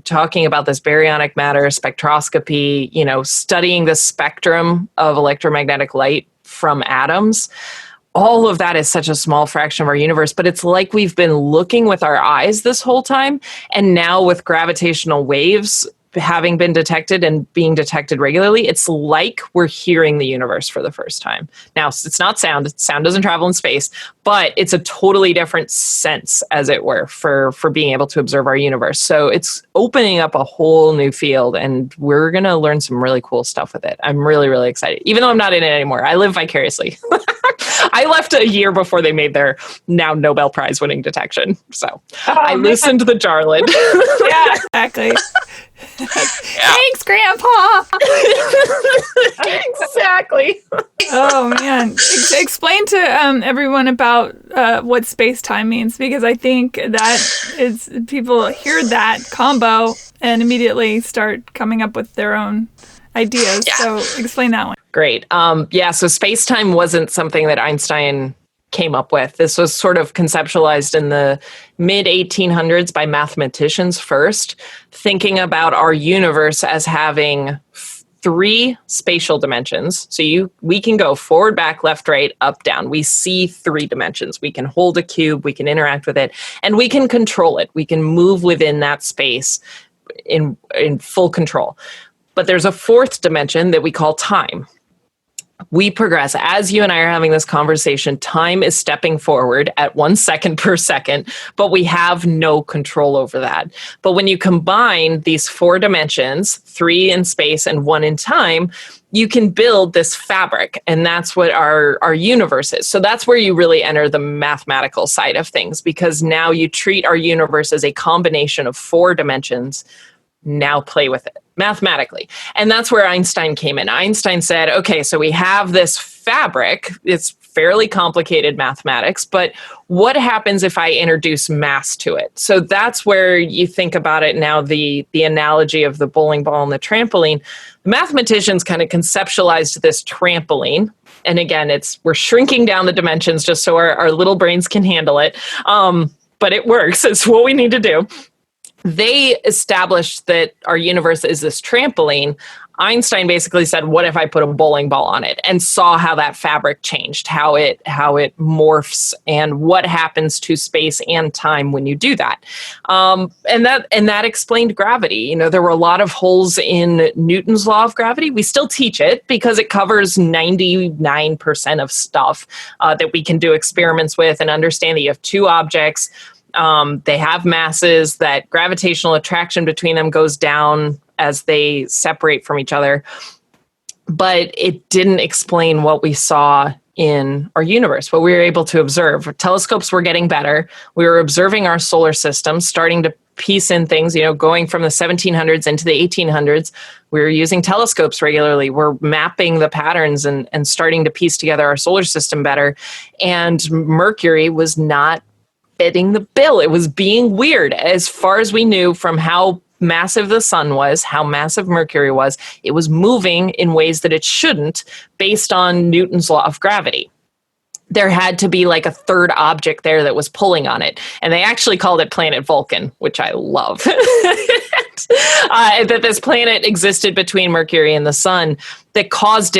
Talking about this baryonic matter, spectroscopy, studying the spectrum of electromagnetic light from atoms. All of that is such a small fraction of our universe, but it's like we've been looking with our eyes this whole time. And now with gravitational waves having been detected and being detected regularly, it's like we're hearing the universe for the first time. Now, it's not sound. Sound doesn't travel in space, but it's a totally different sense, as it were, for being able to observe our universe. So it's opening up a whole new field, and we're going to learn some really cool stuff with it. I'm really, really excited, even though I'm not in it anymore. I live vicariously. I left a year before they made their now Nobel Prize winning detection. So I listened to the Jarlin. Yeah, exactly. Thanks, Grandpa. Exactly. Oh man, explain to everyone about what space-time means, because I think that is, people hear that combo and immediately start coming up with their own ideas. Yeah. So explain that one. Great. So space-time wasn't something that Einstein came up with. This was sort of conceptualized in the mid-1800s by mathematicians first, thinking about our universe as having 3 spatial dimensions. So we can go forward, back, left, right, up, down. We see 3 dimensions. We can hold a cube, we can interact with it, and we can control it. We can move within that space in full control. But there's a 4th dimension that we call time. We progress. As you and I are having this conversation, time is stepping forward at 1 second per second, but we have no control over that. But when you combine these 4 dimensions, 3 in space and 1 in time, you can build this fabric, and that's what our universe is. So that's where you really enter the mathematical side of things, because now you treat our universe as a combination of 4 dimensions. Now play with it mathematically. And that's where Einstein came in. Einstein said, okay, so we have this fabric, it's fairly complicated mathematics, but what happens if I introduce mass to it? So that's where you think about it now, the analogy of the bowling ball and the trampoline. The mathematicians kind of conceptualized this trampoline. And again, we're shrinking down the dimensions just so our little brains can handle it. But it works. It's what we need to do. They established that our universe is this trampoline. Einstein basically said, what if I put a bowling ball on it, and saw how that fabric changed, how it morphs, and what happens to space and time when you do that. And that explained gravity. There were a lot of holes in Newton's law of gravity. We still teach it because it covers 99% of stuff that we can do experiments with and understand that you have two objects. They have masses, that gravitational attraction between them goes down as they separate from each other. But it didn't explain what we saw in our universe, what we were able to observe. Telescopes were getting better. We were observing our solar system, starting to piece in things, going from the 1700s into the 1800s. We were using telescopes regularly. We're mapping the patterns and starting to piece together our solar system better. And Mercury was not fitting the bill. It was being weird. As far as we knew from how massive the sun was, how massive Mercury was, it was moving in ways that it shouldn't based on Newton's law of gravity. There had to be like a third object there that was pulling on it. And they actually called it planet Vulcan, which I love. That this planet existed between Mercury and the sun that caused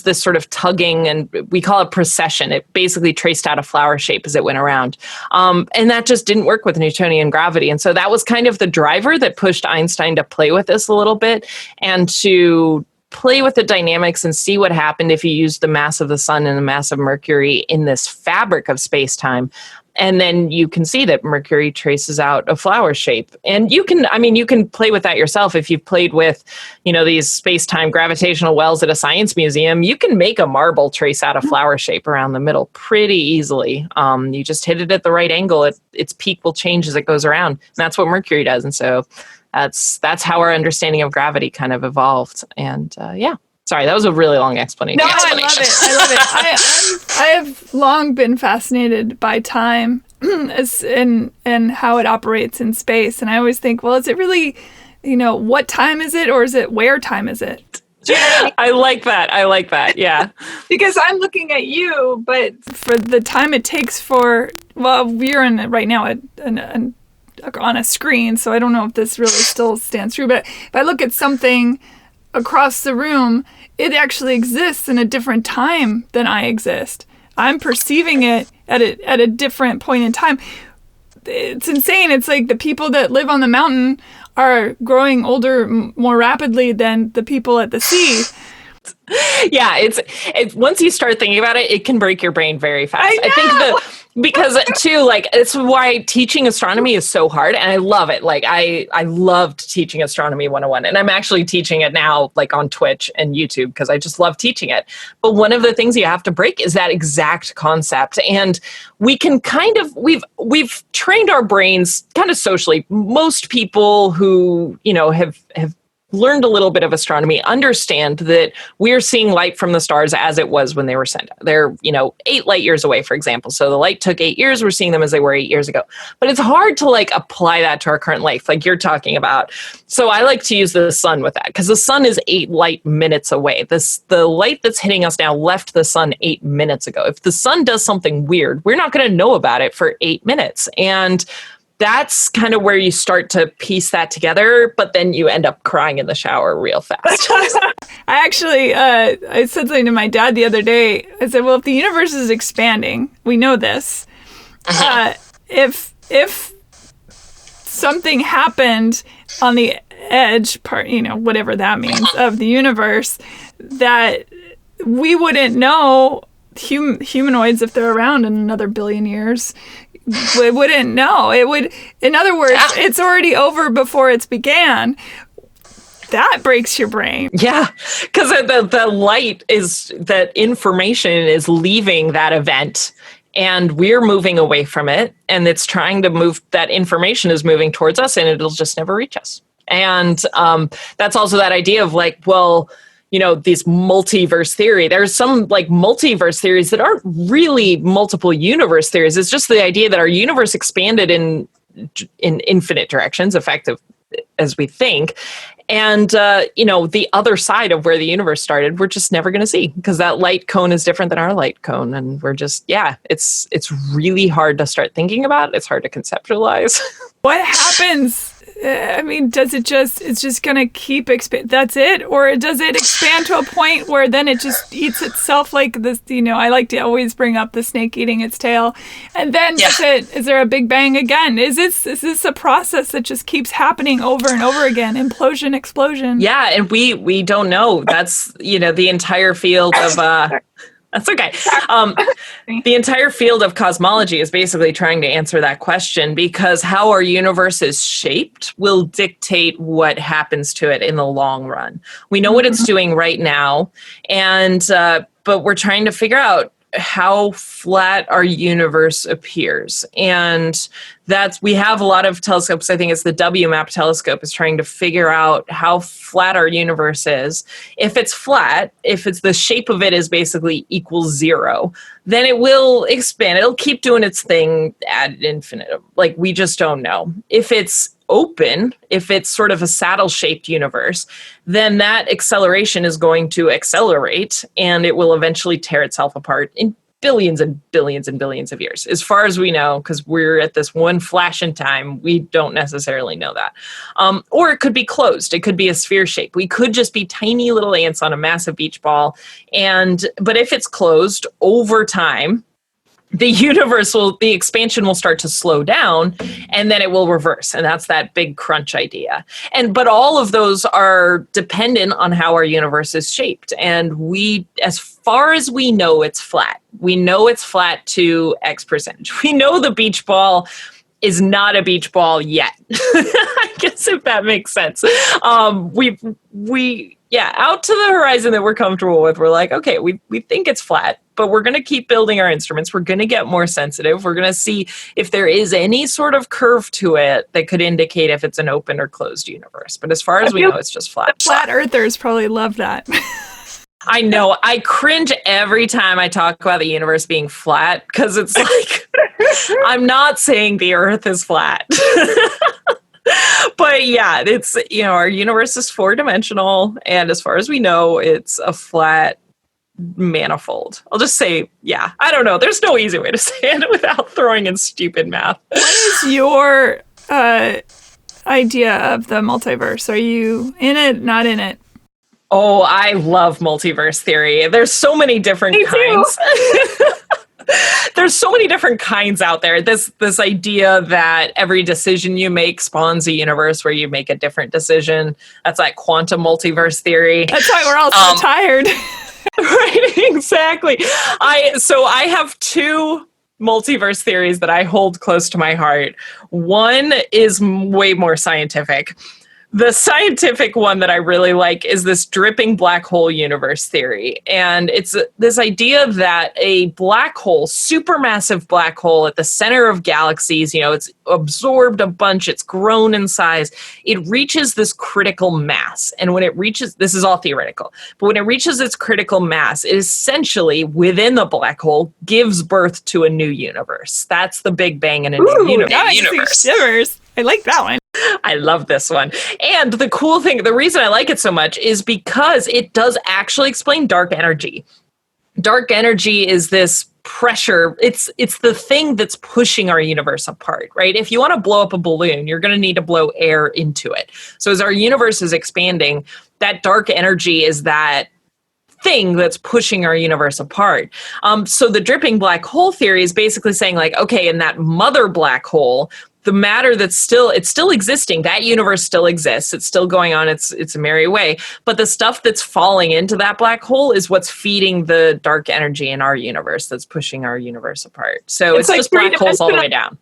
this sort of tugging, and we call it precession. It basically traced out a flower shape as it went around. And that just didn't work with Newtonian gravity. And so that was kind of the driver that pushed Einstein to play with this a little bit and to play with the dynamics and see what happened if you used the mass of the sun and the mass of Mercury in this fabric of space-time. And then you can see that Mercury traces out a flower shape. And you can play with that yourself. If you've played with, these space-time gravitational wells at a science museum, you can make a marble trace out a flower shape around the middle pretty easily. You just hit it at the right angle. Its peak will change as it goes around. And that's what Mercury does. And so that's how our understanding of gravity kind of evolved. And sorry, that was a really long explanation. No, I love it. I have long been fascinated by time and how it operates in space. And I always think, well, is it really, what time is it, or is it where time is it? I like that. Yeah. Because I'm looking at you, but for the time it takes we're in right now on a screen, so I don't know if this really still stands true. But if I look at something across the room, it actually exists in a different time than I exist. I'm perceiving it at a different point in time. It's insane. It's like the people that live on the mountain are growing older more rapidly than the people at the sea. Yeah, it's once you start thinking about it, it can break your brain very fast. I think because too, like, it's why teaching astronomy is so hard, and I love it. Like, I loved teaching Astronomy 101, and I'm actually teaching it now, like, on Twitch and YouTube, because I just love teaching it. But one of the things you have to break is that exact concept, and we can we've trained our brains kind of socially. Most people who have learned a little bit of astronomy understand that we're seeing light from the stars as it was when they were sent. They're 8 light years away, for example. So the light took 8 years. We're seeing them as they were 8 years ago. But it's hard to apply that to our current life, like you're talking about. So I like to use the sun with that, because the sun is 8 light minutes away. The light that's hitting us now left the sun 8 minutes ago. If the sun does something weird, we're not going to know about it for 8 minutes. And that's kind of where you start to piece that together, but then you end up crying in the shower real fast. I actually, I said something to my dad the other day. I said, well, if the universe is expanding, we know this. If something happened on the edge part, whatever that means, of the universe, that we wouldn't know, humanoids, if they're around in another billion years, we wouldn't know. It would, in other words, it's already over before it's began. That breaks your brain. Yeah, because the light is, that information is leaving that event, and we're moving away from it, and it's trying to move, that information is moving towards us, and it'll just never reach us. And that's also that idea of this multiverse theory. There's some like multiverse theories that aren't really multiple universe theories. It's just the idea that our universe expanded in infinite directions, effective as we think. And, the other side of where the universe started, we're just never going to see, because that light cone is different than our light cone. And we're just, it's really hard to start thinking about. It's hard to conceptualize. What happens? I mean, it's just going to keep expand? That's it? Or does it expand to a point where then it just eats itself like this? I like to always bring up the snake eating its tail. And then is there a big bang again? Is this a process that just keeps happening over and over again? Implosion, explosion. Yeah. And we don't know. That's, the entire field of, that's okay. The entire field of cosmology is basically trying to answer that question, because how our universe is shaped will dictate what happens to it in the long run. We know what it's doing right now, but we're trying to figure out how flat our universe appears. And we have a lot of telescopes. I think it's the WMAP telescope is trying to figure out how flat our universe is. If it's flat, if it's the shape of it is basically equals 0, then it will expand. It'll keep doing its thing ad infinitum. Like, we just don't know. If it's open, if it's sort of a saddle-shaped universe, then that acceleration is going to accelerate, and it will eventually tear itself apart in billions and billions and billions of years. As far as we know, because we're at this one flash in time, we don't necessarily know that. Or it could be closed. It could be a sphere shape. We could just be tiny little ants on a massive beach ball. But if it's closed over time, the expansion will start to slow down, and then it will reverse. And that's that big crunch idea. But all of those are dependent on how our universe is shaped. And as far as we know, it's flat. We know it's flat to X percentage. We know the beach ball is not a beach ball yet. I guess, if that makes sense. Out to the horizon that we're comfortable with, we're like, okay, we think it's flat, but we're going to keep building our instruments. We're going to get more sensitive. We're going to see if there is any sort of curve to it that could indicate if it's an open or closed universe. But as far as we know, it's just flat. Flat earthers probably love that. I know. I cringe every time I talk about the universe being flat, because it's like, I'm not saying the earth is flat. But yeah, it's, our universe is 4-dimensional, and as far as we know, it's a flat manifold. I'll just say, I don't know. There's no easy way to say it without throwing in stupid math. What is your idea of the multiverse? Are you in it, not in it? Oh, I love multiverse theory. There's so many different kinds. There's so many different kinds out there. This idea that every decision you make spawns a universe where you make a different decision. That's like quantum multiverse theory. That's why we're all so tired. Right, exactly. I have 2 multiverse theories that I hold close to my heart. One is way more scientific. The scientific one that I really like is this dripping black hole universe theory. And it's this idea that a black hole, supermassive black hole at the center of galaxies, it's absorbed a bunch, it's grown in size, it reaches this critical mass. And when it reaches, this is all theoretical, but when it reaches its critical mass, it essentially, within the black hole, gives birth to a new universe. That's the Big Bang in a new universe. Shivers. I like that one. I love this one. And the cool thing, the reason I like it so much is because it does actually explain dark energy. Dark energy is this pressure. It's the thing that's pushing our universe apart, right? If you want to blow up a balloon, you're going to need to blow air into it. So as our universe is expanding, that dark energy is that thing that's pushing our universe apart. So the dripping black hole theory is basically saying, like, okay, in that mother black hole, the matter it's still existing, that universe still exists, it's still going on its merry way, but the stuff that's falling into that black hole is what's feeding the dark energy in our universe that's pushing our universe apart. So it's like just black holes all the way down.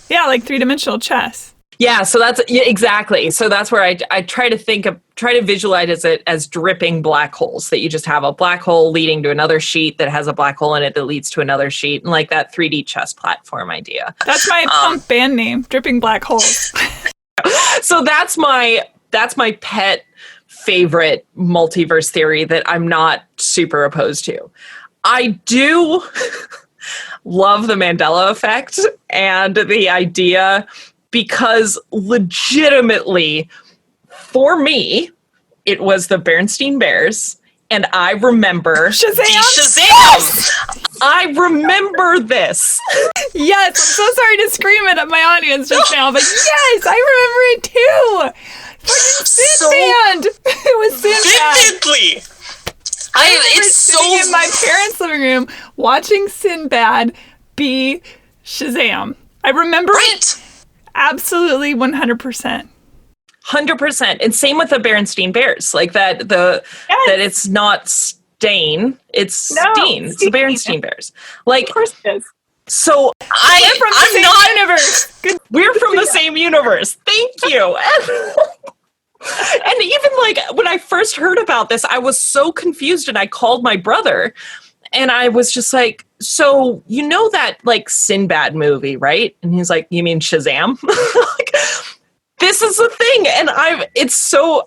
Yeah, like 3-dimensional chess. Yeah, so that's exactly. So that's where I try to visualize it as dripping black holes, that you just have a black hole leading to another sheet that has a black hole in it that leads to another sheet, and like that 3D chess platform idea. That's my punk band name, Dripping Black Holes. So that's my pet favorite multiverse theory that I'm not super opposed to. I do love the Mandela effect and the idea, because legitimately, for me, it was the Berenstain Bears, and I remember Shazam! I remember this. Yes, I'm so sorry to scream it at my audience just now, but yes, I remember it too. Fucking Sinbad. It was Sinbad. Vividly. It's sitting in my parents' living room watching Sinbad be Shazam. I remember it absolutely 100%. 100%. And same with the Berenstain Bears. Like that that it's not Stain, it's Steen. It's the Berenstain Bears. Like, of course it is. So we're from the same universe. Good. We're from the same universe. Thank you. And even like when I first heard about this, I was so confused, and I called my brother, and I was just like, so you know that like Sinbad movie, right? And he's like, you mean Shazam? Like, this is the thing. And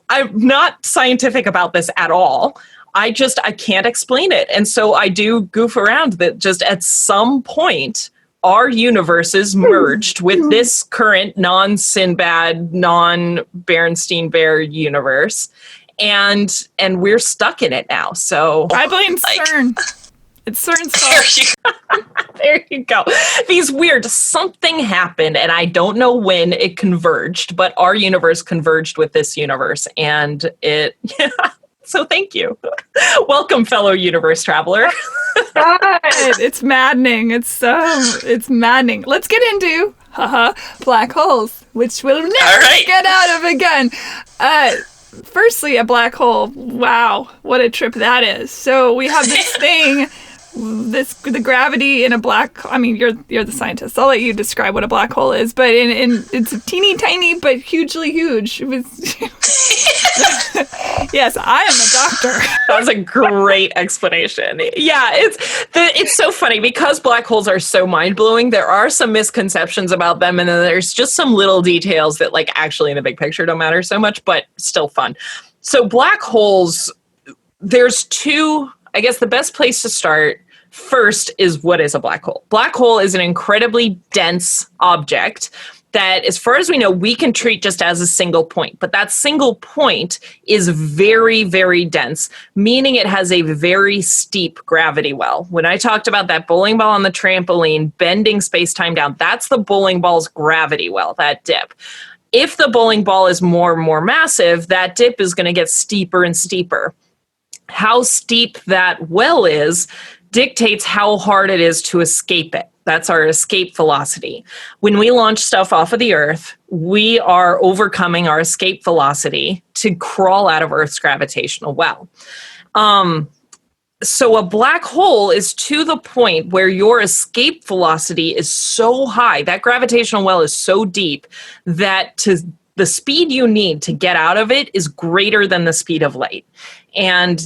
I'm not scientific about this at all. I can't explain it. And so I do goof around that just at some point, our universes merged with this current non-Sinbad, non-Berenstain Bear universe. And we're stuck in it now. So I blame CERN. It's CERN's fault. There you go. Something happened, and I don't know when it converged, but our universe converged with this universe, and so thank you. Welcome, fellow universe traveler. God, it's maddening. It's maddening. Let's get into black holes, which we'll never get out of again. Firstly, a black hole. Wow, what a trip that is. So we have this thing. The gravity in a black. I mean, you're the scientist. I'll let you describe what a black hole is. But it's a teeny tiny but hugely huge. It was. Yes, I am a doctor. That was a great explanation. Yeah, it's so funny because black holes are so mind blowing. There are some misconceptions about them, and then there's just some little details that, like, actually in the big picture don't matter so much, but still fun. So black holes. There's two. I guess the best place to start first is, what is a black hole? Black hole is an incredibly dense object that, as far as we know, we can treat just as a single point. But that single point is very, very dense, meaning it has a very steep gravity well. When I talked about that bowling ball on the trampoline bending space-time down, that's the bowling ball's gravity well, that dip. If the bowling ball is more and more massive, that dip is going to get steeper and steeper. How steep that well is dictates how hard it is to escape it. That's our escape velocity. When we launch stuff off of the Earth, we are overcoming our escape velocity to crawl out of Earth's gravitational well. So a black hole is to the point where your escape velocity is so high, that gravitational well is so deep, that the speed you need to get out of it is greater than the speed of light. And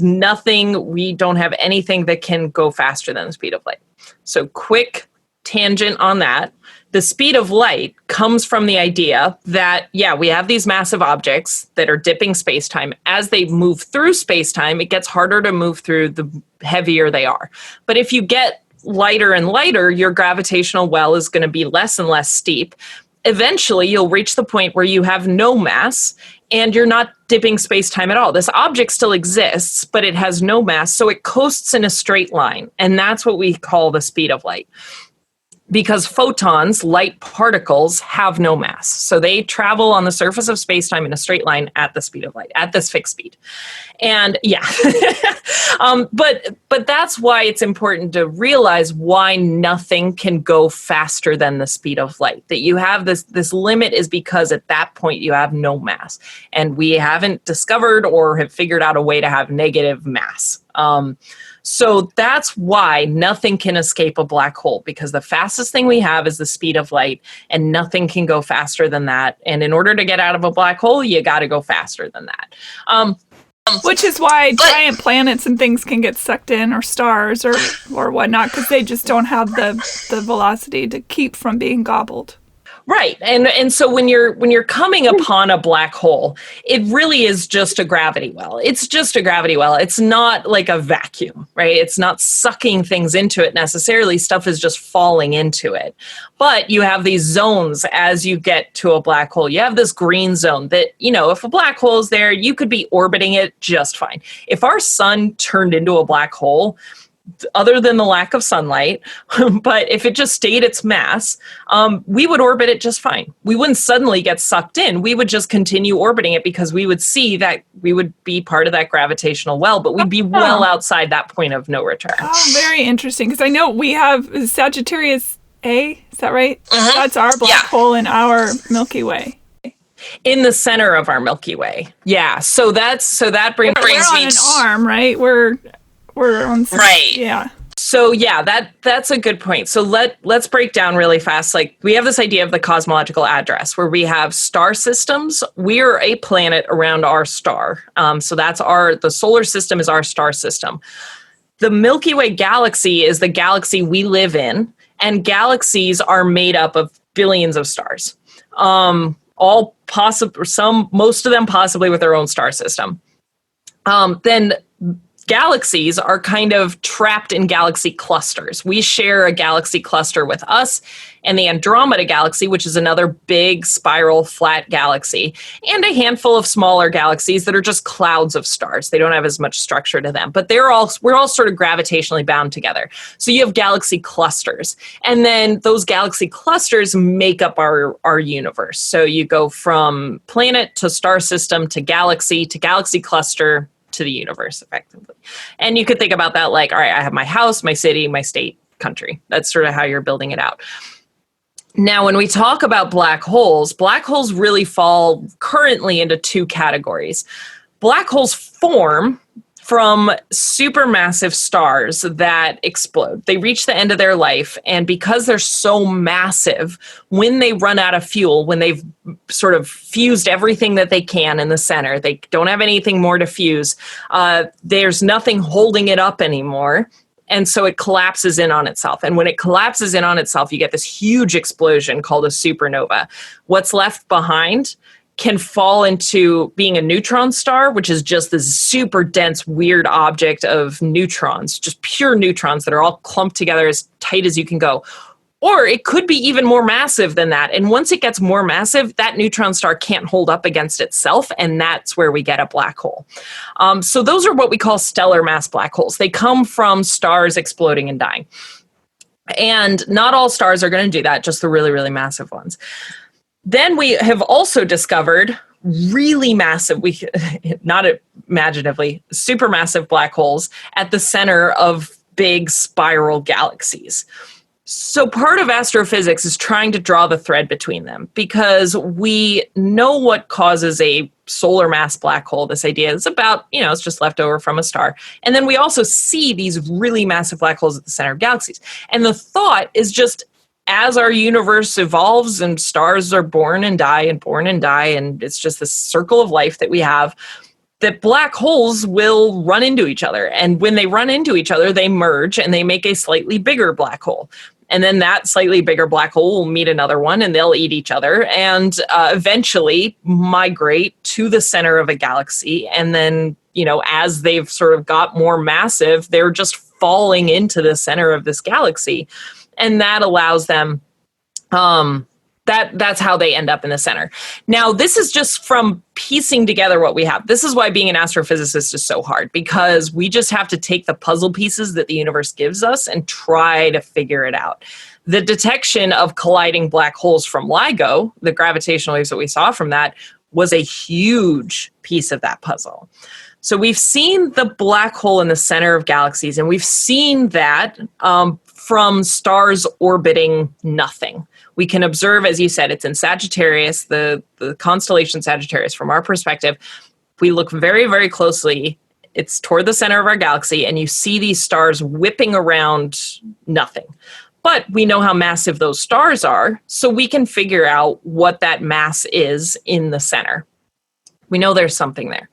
we don't have anything that can go faster than the speed of light. So quick tangent on that. The speed of light comes from the idea that, we have these massive objects that are dipping space-time. As they move through space-time, it gets harder to move through the heavier they are. But if you get lighter and lighter, your gravitational well is going to be less and less steep. Eventually, you'll reach the point where you have no mass and you're not dipping space-time at all. This object still exists, but it has no mass, so it coasts in a straight line. And that's what we call the speed of light. Because photons, light particles, have no mass. So they travel on the surface of space-time in a straight line at the speed of light, at this fixed speed. And but that's why it's important to realize why nothing can go faster than the speed of light. That you have this limit is because at that point you have no mass. And we haven't discovered or have figured out a way to have negative mass. So that's why nothing can escape a black hole, because the fastest thing we have is the speed of light, and nothing can go faster than that. And in order to get out of a black hole, you got to go faster than that. Which is why giant planets and things can get sucked in, or stars or whatnot, because they just don't have the velocity to keep from being gobbled. Right. And so when you're coming upon a black hole, it really is just a gravity well. It's just a gravity well. It's not like a vacuum, right? It's not sucking things into it necessarily. Stuff is just falling into it. But you have these zones as you get to a black hole. You have this green zone that, if a black hole is there, you could be orbiting it just fine. If our sun turned into a black hole, other than the lack of sunlight, but if it just stayed its mass, we would orbit it just fine. We wouldn't suddenly get sucked in. We would just continue orbiting it because we would see that we would be part of that gravitational well, but we'd be well outside that point of no return. Oh, very interesting. Because I know we have Sagittarius A, is that right? Mm-hmm. That's our black hole in our Milky Way. In the center of our Milky Way. Yeah. So that brings We're on me an arm, right? We're on some, Right. Yeah. So yeah, that's a good point. So let's break down really fast. Like, we have this idea of the cosmological address where we have star systems. We are a planet around our star. So the solar system is our star system. The Milky Way galaxy is the galaxy we live in, and galaxies are made up of billions of stars. All possible, most of them possibly with their own star system. Then galaxies are kind of trapped in galaxy clusters. We share a galaxy cluster with us and the Andromeda galaxy, which is another big spiral flat galaxy, and a handful of smaller galaxies that are just clouds of stars. They don't have as much structure to them, but we're all sort of gravitationally bound together. So you have galaxy clusters, and then those galaxy clusters make up our universe. So you go from planet to star system to galaxy cluster to the universe, effectively. And you could think about that like, all right, I have my house, my city, my state, country. That's sort of how you're building it out. Now, when we talk about black holes really fall currently into two categories. Black holes form from supermassive stars that explode. They reach the end of their life, and because they're so massive, when they run out of fuel, when they've sort of fused everything that they can in the center, they don't have anything more to fuse, there's nothing holding it up anymore, and so it collapses in on itself. And when it collapses in on itself, you get this huge explosion called a supernova. What's left behind can fall into being a neutron star, which is just this super dense, weird object of neutrons, just pure neutrons that are all clumped together as tight as you can go. Or it could be even more massive than that. And once it gets more massive, that neutron star can't hold up against itself, and that's where we get a black hole. So those are what we call stellar mass black holes. They come from stars exploding and dying. And not all stars are going to do that, just the really, really massive ones. Then we have also discovered really massive, not imaginatively, supermassive black holes at the center of big spiral galaxies. So part of astrophysics is trying to draw the thread between them, because we know what causes a solar mass black hole. This idea is about, it's just left over from a star. And then we also see these really massive black holes at the center of galaxies. And the thought is just, as our universe evolves and stars are born and die, and it's just this circle of life that we have, that black holes will run into each other. And when they run into each other, they merge and they make a slightly bigger black hole. And then that slightly bigger black hole will meet another one, and they'll eat each other and eventually migrate to the center of a galaxy. And then, as they've sort of got more massive, they're just falling into the center of this galaxy. And that allows them, that's how they end up in the center. Now, this is just from piecing together what we have. This is why being an astrophysicist is so hard, because we just have to take the puzzle pieces that the universe gives us and try to figure it out. The detection of colliding black holes from LIGO, the gravitational waves that we saw from that, was a huge piece of that puzzle. So we've seen the black hole in the center of galaxies, and we've seen that from stars orbiting nothing. We can observe, as you said, it's in Sagittarius, the constellation Sagittarius. From our perspective, we look very, very closely. It's toward the center of our galaxy, and you see these stars whipping around nothing. But we know how massive those stars are, so we can figure out what that mass is in the center. We know there's something there.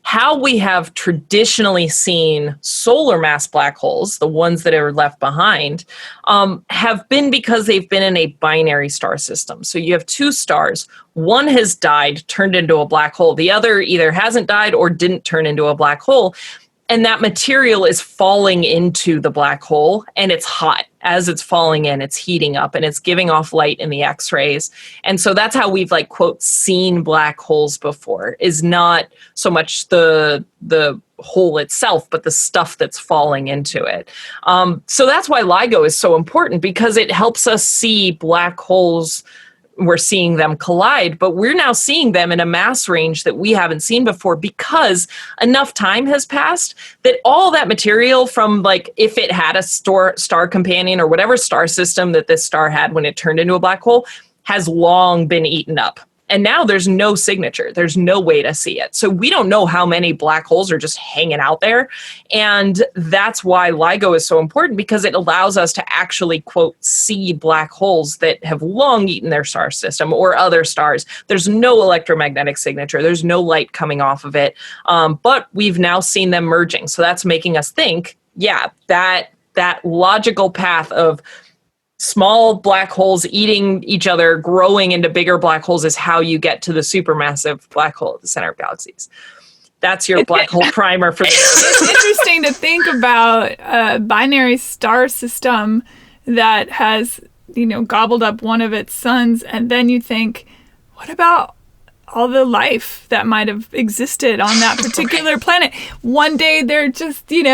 how we have traditionally seen solar mass black holes, the ones that are left behind, have been because they've been in a binary star system. So you have two stars. One has died, turned into a black hole. The other either hasn't died or didn't turn into a black hole. And that material is falling into the black hole, and it's hot. As it's falling in, it's heating up, and it's giving off light in the X-rays. And so that's how we've, like, quote, seen black holes before, is not so much the hole itself, but the stuff that's falling into it. So that's why LIGO is so important, because it helps us see black holes. We're seeing them collide, but we're now seeing them in a mass range that we haven't seen before, because enough time has passed that all that material from, like, if it had a star companion or whatever star system that this star had when it turned into a black hole has long been eaten up. And now there's no signature. There's no way to see it. So we don't know how many black holes are just hanging out there. And that's why LIGO is so important, because it allows us to actually, quote, see black holes that have long eaten their star system or other stars. There's no electromagnetic signature. There's no light coming off of it. But we've now seen them merging. So that's making us think, yeah, that logical path of small black holes eating each other, growing into bigger black holes, is how you get to the supermassive black hole at the center of galaxies. That's your black hole primer for this. It's interesting to think about a binary star system that has, gobbled up one of its suns, and then you think, what about all the life that might have existed on that particular planet? One day they're just, doing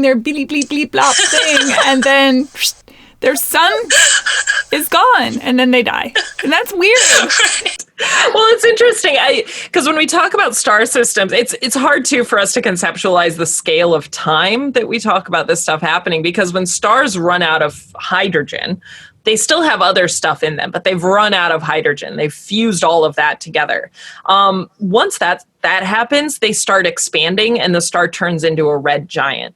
their bleep, bleep, bleep, blop thing, and then their sun is gone, and then they die. And that's weird. Right. Well, it's interesting, because when we talk about star systems, it's hard, too, for us to conceptualize the scale of time that we talk about this stuff happening, because when stars run out of hydrogen, they still have other stuff in them, but they've run out of hydrogen. They've fused all of that together. Once that happens, they start expanding, and the star turns into a red giant.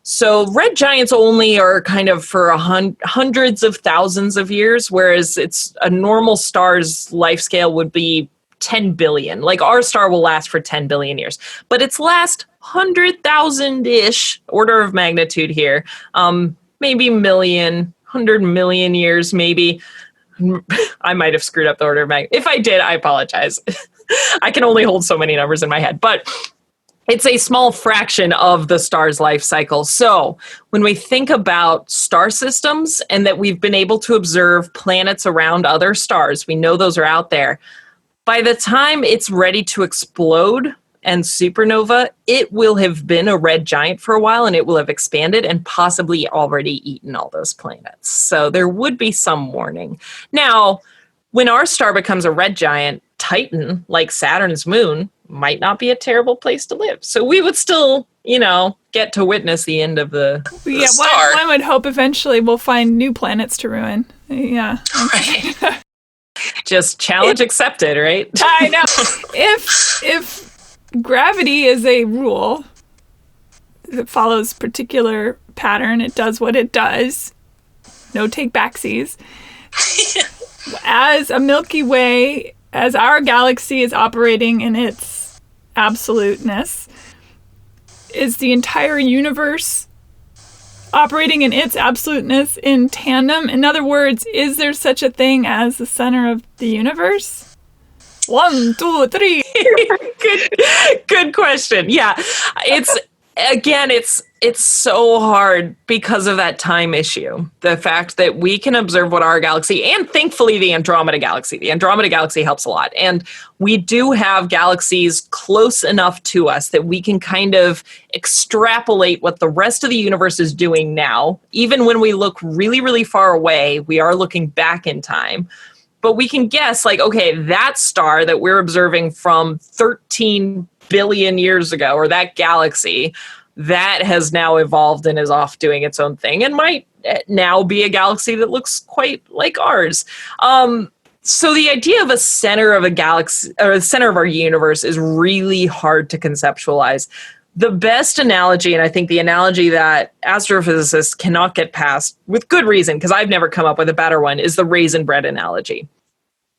So red giants only are kind of for hundreds of thousands of years, whereas a normal star's life scale would be 10 billion. Like, our star will last for 10 billion years, but its last 100,000-ish order of magnitude here, maybe 100 million years, maybe. I might have screwed up the order of magnitude. If I did, I apologize. I can only hold so many numbers in my head, but it's a small fraction of the star's life cycle. So when we think about star systems and that we've been able to observe planets around other stars, we know those are out there. By the time it's ready to explode and supernova, it will have been a red giant for a while, and it will have expanded and possibly already eaten all those planets. So there would be some warning. Now, when our star becomes a red giant, Titan, like Saturn's moon, might not be a terrible place to live. So we would still, get to witness the end of the star. One would hope eventually we'll find new planets to ruin. Yeah. Right. Just challenge accepted, right? I know. If gravity is a rule that follows particular pattern, it does what it does. No take backsies. As a Milky Way, as our galaxy is operating in its absoluteness, is the entire universe operating in its absoluteness in tandem? In other words, is there such a thing as the center of the universe? 1, 2, 3. Good question. Yeah, it's so hard because of that time issue. The fact that we can observe what our galaxy, and thankfully the Andromeda Galaxy helps a lot. And we do have galaxies close enough to us that we can kind of extrapolate what the rest of the universe is doing now. Even when we look really, really far away, we are looking back in time. But we can guess, like, okay, that star that we're observing from 13 billion years ago, or that galaxy, that has now evolved and is off doing its own thing and might now be a galaxy that looks quite like ours. So the idea of a center of a galaxy, or the center of our universe, is really hard to conceptualize. The best analogy, and I think the analogy that astrophysicists cannot get past, with good reason, because I've never come up with a better one, is the raisin bread analogy.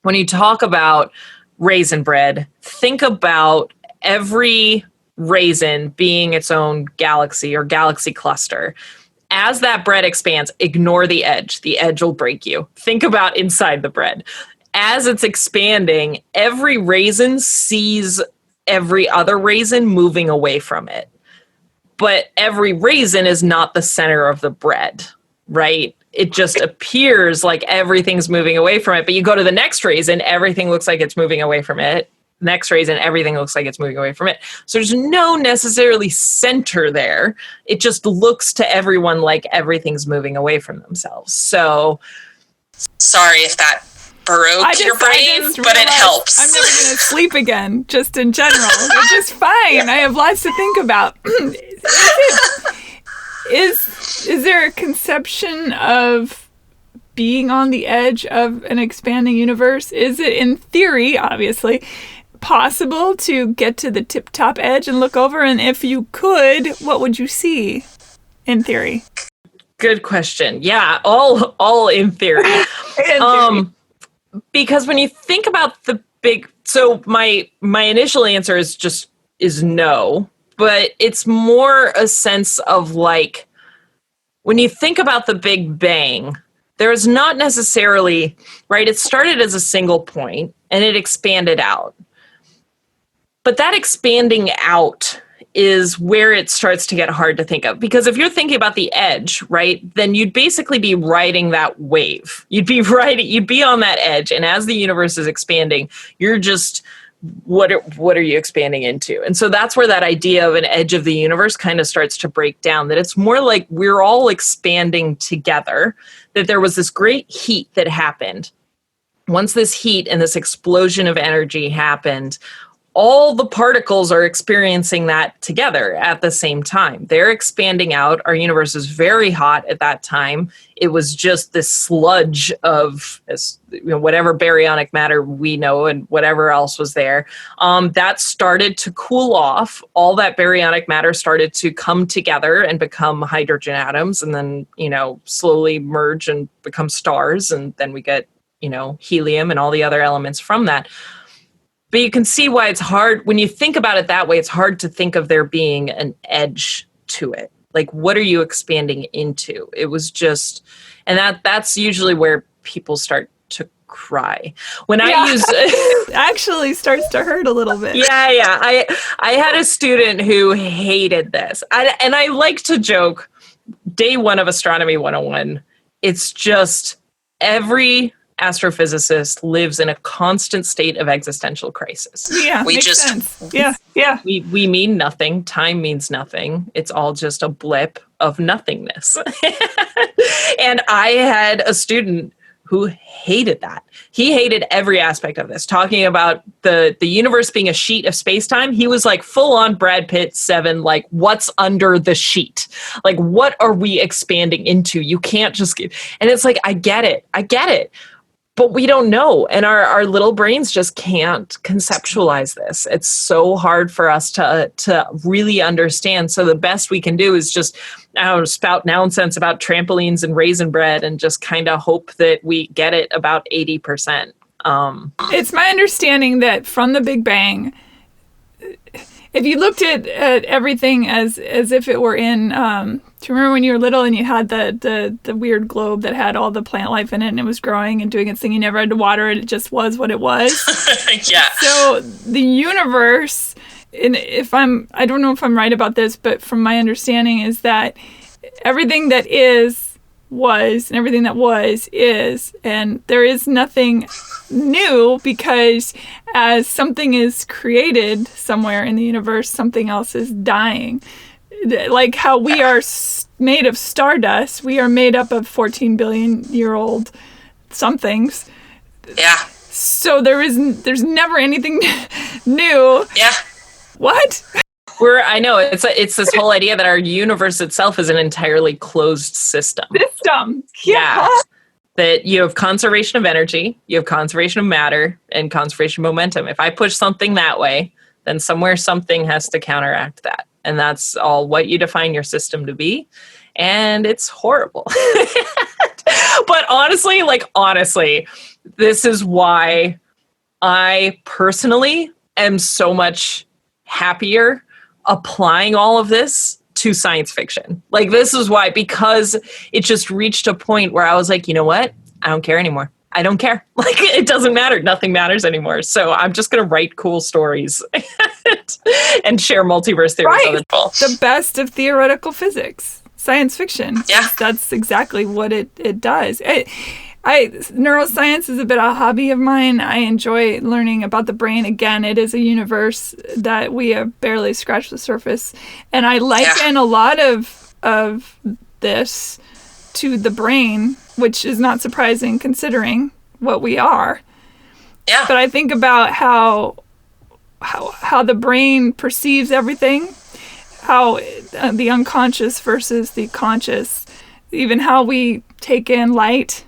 When you talk about raisin bread, think about every raisin being its own galaxy or galaxy cluster. As that bread expands, ignore the edge. The edge will break you. Think about inside the bread. As it's expanding, every raisin sees every other raisin moving away from it. But every raisin is not the center of the bread, right? It just appears like everything's moving away from it. But you go to the next raisin, everything looks like it's moving away from it. Next raisin, everything looks like it's moving away from it. So there's no necessarily center there. It just looks to everyone like everything's moving away from themselves. So sorry if that broke your brain, but it helps. I'm never going to sleep again, just in general. It's just fine. I have lots to think about. Is there a conception of being on the edge of an expanding universe? Is it, in theory, obviously, possible to get to the tip-top edge and look over? And if you could, what would you see, in theory? Good question. Yeah, all in theory. Because when you think about the big, so my initial answer is no, but it's more a sense of like, when you think about the Big Bang, there's not necessarily, right, it started as a single point and it expanded out. But that expanding out is where it starts to get hard to think of. Because if you're thinking about the edge, right, then you'd basically be riding that wave. You'd be on that edge. And as the universe is expanding, you're just, what are you expanding into? And so that's where that idea of an edge of the universe kind of starts to break down, that it's more like we're all expanding together, that there was this great heat that happened. Once this heat and this explosion of energy happened, all the particles are experiencing that together at the same time. They're expanding out. Our universe is very hot at that time. It was just this sludge of whatever baryonic matter we know and whatever else was there. That started to cool off. All that baryonic matter started to come together and become hydrogen atoms, and then, slowly merge and become stars. And then we get, helium and all the other elements from that. But you can see why it's hard, when you think about it that way, it's hard to think of there being an edge to it. Like, what are you expanding into? It was just, and that's usually where people start to cry. When I use it actually starts to hurt a little bit. Yeah. I had a student who hated this. And I like to joke, day one of Astronomy 101, it's just every astrophysicist lives in a constant state of existential crisis. Yeah, makes sense. Yeah. We mean nothing. Time means nothing. It's all just a blip of nothingness. And I had a student who hated that. He hated every aspect of this. Talking about the universe being a sheet of space-time, he was like full on Brad Pitt 7, like, what's under the sheet? Like, what are we expanding into? You can't just get, and it's like, I get it. But we don't know. And our little brains just can't conceptualize this. It's so hard for us to really understand. So the best we can do is just, spout nonsense about trampolines and raisin bread and just kind of hope that we get it about 80%. It's my understanding that from the Big Bang, if you looked at everything as if it were in, do you remember when you were little and you had the weird globe that had all the plant life in it and it was growing and doing its thing? You never had to water it. It just was what it was. Yeah. So the universe, and I don't know if I'm right about this, but from my understanding is that everything that is was, and everything that was is, and there is nothing new, because as something is created somewhere in the universe, something else is dying. Like how we are made of stardust, we are made up of 14 billion year old somethings. Yeah. So there's never anything new. Yeah. What? I know it's this whole idea that our universe itself is an entirely closed system. Yeah. That you have conservation of energy, you have conservation of matter, and conservation of momentum. If I push something that way, then somewhere something has to counteract that. And that's all what you define your system to be. And it's horrible. But honestly, this is why I personally am so much happier applying all of this to science fiction. Like, this is why, because it just reached a point where I was like, you know what? I don't care anymore. I don't care. Like, it doesn't matter. Nothing matters anymore. So I'm just going to write cool stories and share multiverse theories with other people. The best of theoretical physics, science fiction. Yeah. That's exactly what it does. Neuroscience is a bit of a hobby of mine. I enjoy learning about the brain. Again, it is a universe that we have barely scratched the surface. And I liken a lot of this to the brain, which is not surprising considering what we are. Yeah. But I think about how the brain perceives everything, how the unconscious versus the conscious, even how we take in light,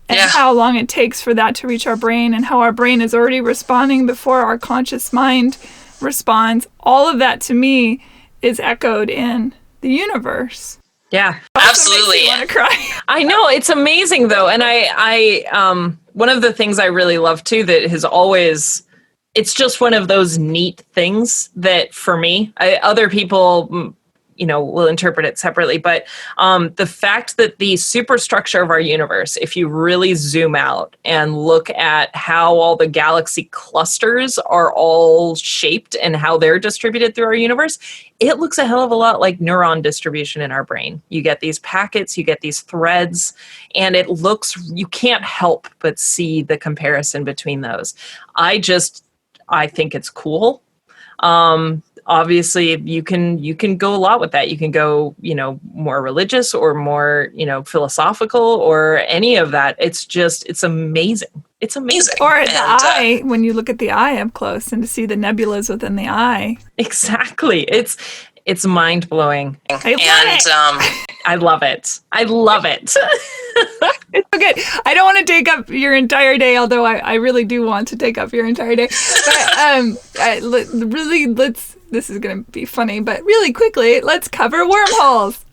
and how long it takes for that to reach our brain, and how our brain is already responding before our conscious mind responds. All of that, to me, is echoed in the universe. Yeah, absolutely. Want to cry. I know, it's amazing though, and I one of the things I really love too that has always, it's just one of those neat things that for me, other people, will interpret it separately, but the fact that the superstructure of our universe, if you really zoom out and look at how all the galaxy clusters are all shaped and how they're distributed through our universe, it looks a hell of a lot like neuron distribution in our brain. You get these packets, you get these threads, and you can't help but see the comparison between those. I think it's cool. Obviously you can go a lot with that. You can go, more religious or more, philosophical or any of that. It's amazing. It's amazing. Or the eye, when you look at the eye up close and to see the nebulas within the eye. Exactly. It's mind blowing. I love it. I love it. It's okay. I don't want to take up your entire day, although I really do want to take up your entire day. But this is going to be funny, but really quickly, let's cover wormholes.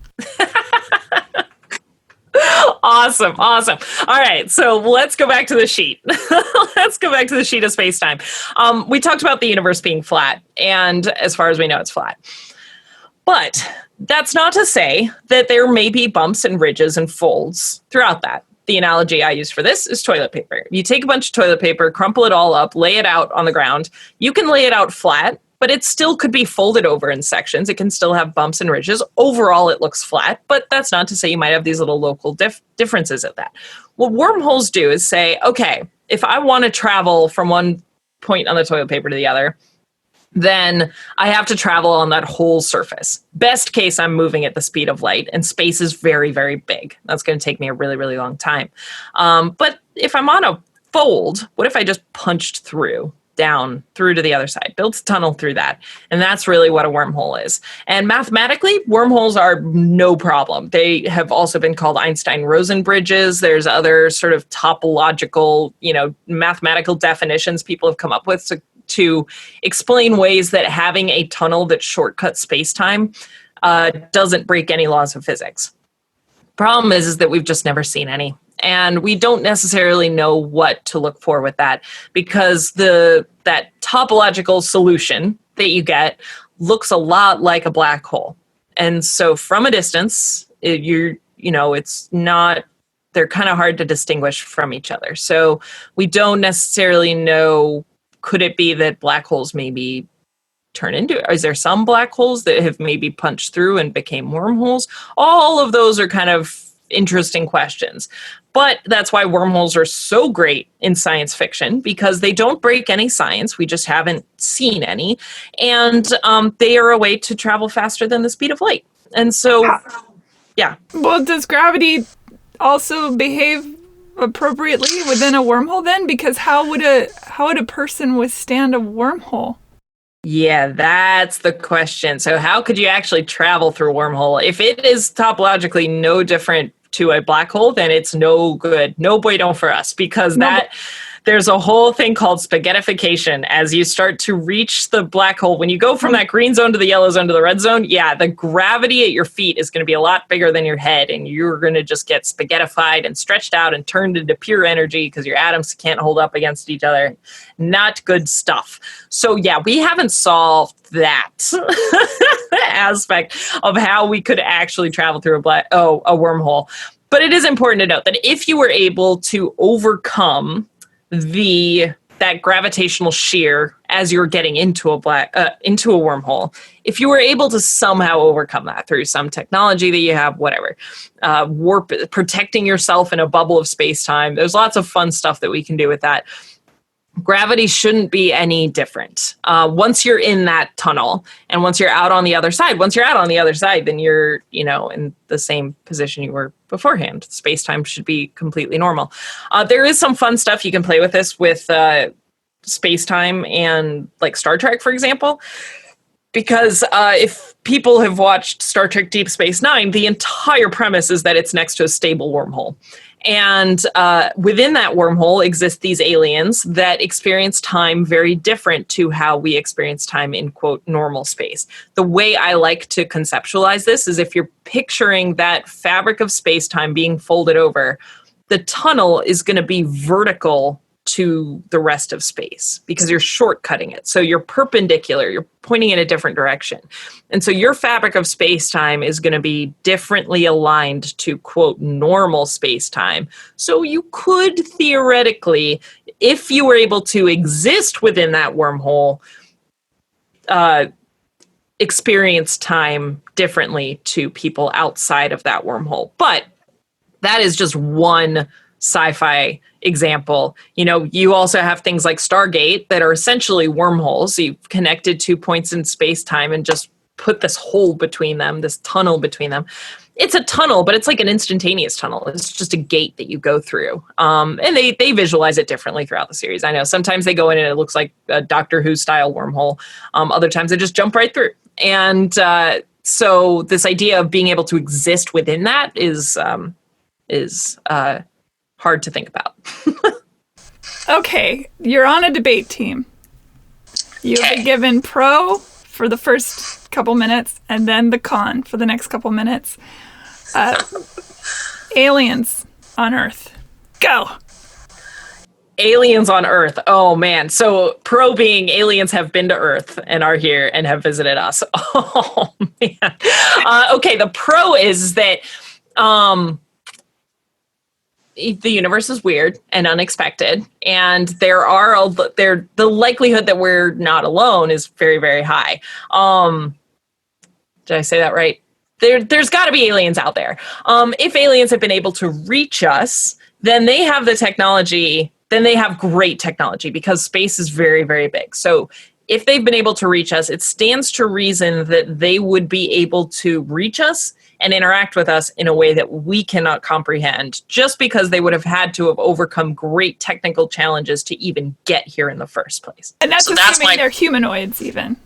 Awesome. All right, so let's go back to the sheet. Let's go back to the sheet of space-time. We talked about the universe being flat, and as far as we know, it's flat. But that's not to say that there may be bumps and ridges and folds throughout that. The analogy I use for this is toilet paper. You take a bunch of toilet paper, crumple it all up, lay it out on the ground. You can lay it out flat, but it still could be folded over in sections. It can still have bumps and ridges. Overall, it looks flat, but that's not to say you might have these little local differences at that. What wormholes do is say, okay, if I want to travel from one point on the toilet paper to the other, then I have to travel on that whole surface. Best case, I'm moving at the speed of light, and space is very, very big. That's going to take me a really, really long time. But if I'm on a fold, what if I just punched down through to the other side, built a tunnel through that? And that's really what a wormhole is. And mathematically, wormholes are no problem. They have also been called Einstein-Rosen bridges. There's other sort of topological, mathematical definitions people have come up with to explain ways that having a tunnel that shortcuts space-time doesn't break any laws of physics. Problem is that we've just never seen any. And we don't necessarily know what to look for with that, because that topological solution that you get looks a lot like a black hole. And so from a distance, it's not, they're kind of hard to distinguish from each other. So we don't necessarily know, could it be that black holes maybe turn into, is there some black holes that have maybe punched through and became wormholes? All of those are kind of interesting questions. But that's why wormholes are so great in science fiction, because they don't break any science. We just haven't seen any. And they are a way to travel faster than the speed of light. And so, yeah. Well, does gravity also behave appropriately within a wormhole then? Because how would a person withstand a wormhole? Yeah, that's the question. So how could you actually travel through a wormhole? If it is topologically no different to a black hole, then it's no good. No bueno for us, because that there's a whole thing called spaghettification as you start to reach the black hole. When you go from that green zone to the yellow zone to the red zone, the gravity at your feet is going to be a lot bigger than your head, and you're going to just get spaghettified and stretched out and turned into pure energy because your atoms can't hold up against each other. Not good stuff. So we haven't solved that aspect of how we could actually travel through a wormhole. But it is important to note that if you were able to overcome that gravitational shear as you're getting into a wormhole, if you were able to somehow overcome that through some technology that you have, whatever, protecting yourself in a bubble of space-time, there's lots of fun stuff that we can do with that. Gravity shouldn't be any different. Once you're in that tunnel and once you're out on the other side, then you're, in the same position you were beforehand. Space-time should be completely normal. There is some fun stuff you can play with this with space-time and like Star Trek, for example, because if people have watched Star Trek Deep Space Nine, the entire premise is that it's next to a stable wormhole. And within that wormhole exist these aliens that experience time very different to how we experience time in, quote, normal space. The way I like to conceptualize this is if you're picturing that fabric of space-time being folded over, the tunnel is going to be vertical to the rest of space because you're shortcutting it. So you're perpendicular, you're pointing in a different direction. And so your fabric of space-time is going to be differently aligned to, quote, normal space-time. So you could theoretically, if you were able to exist within that wormhole, experience time differently to people outside of that wormhole. But that is just one sci-fi example. You also have things like Stargate that are essentially wormholes. You've connected 2 points in space-time and just put this hole between them, this tunnel between them. It's a tunnel, but it's like an instantaneous tunnel. It's just a gate that you go through. And they visualize it differently throughout the series. I know sometimes they go in and it looks like a Doctor Who style wormhole. Other times they just jump right through. And so this idea of being able to exist within that is hard to think about. Okay, you're on a debate team. You've been given pro for the first couple minutes and then the con for the next couple minutes. Aliens on Earth. Go! Aliens on Earth. Oh, man. So pro being aliens have been to Earth and are here and have visited us. Oh, man. Okay, the pro is that the universe is weird and unexpected, and the likelihood that we're not alone is very, very high. Did I say that right? There's got to be aliens out there. If aliens have been able to reach us, then they have the technology. Then they have great technology because space is very, very big. So if they've been able to reach us, it stands to reason that they would be able to reach us and interact with us in a way that we cannot comprehend, just because they would have had to have overcome great technical challenges to even get here in the first place. And that's assuming they're humanoids even.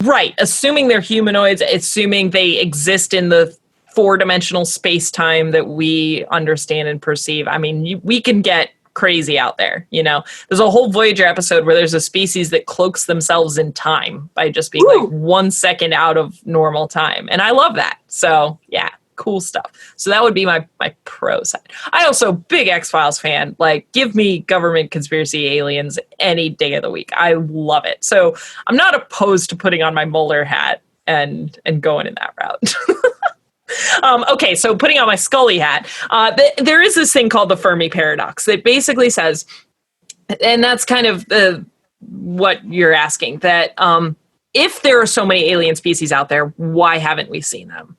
Right. Assuming they're humanoids, assuming they exist in the 4-dimensional space-time that we understand and perceive. I mean, we can get crazy out there. There's a whole Voyager episode where there's a species that cloaks themselves in time by just being like 1 second out of normal time. And I love that. So yeah, cool stuff. So that would be my pro side. I also big X-Files fan, like give me government conspiracy aliens any day of the week. I love it. So I'm not opposed to putting on my Mulder hat and going in that route. Okay, so putting on my Scully hat, there is this thing called the Fermi paradox that basically says, and that's kind of what you're asking, that if there are so many alien species out there, why haven't we seen them?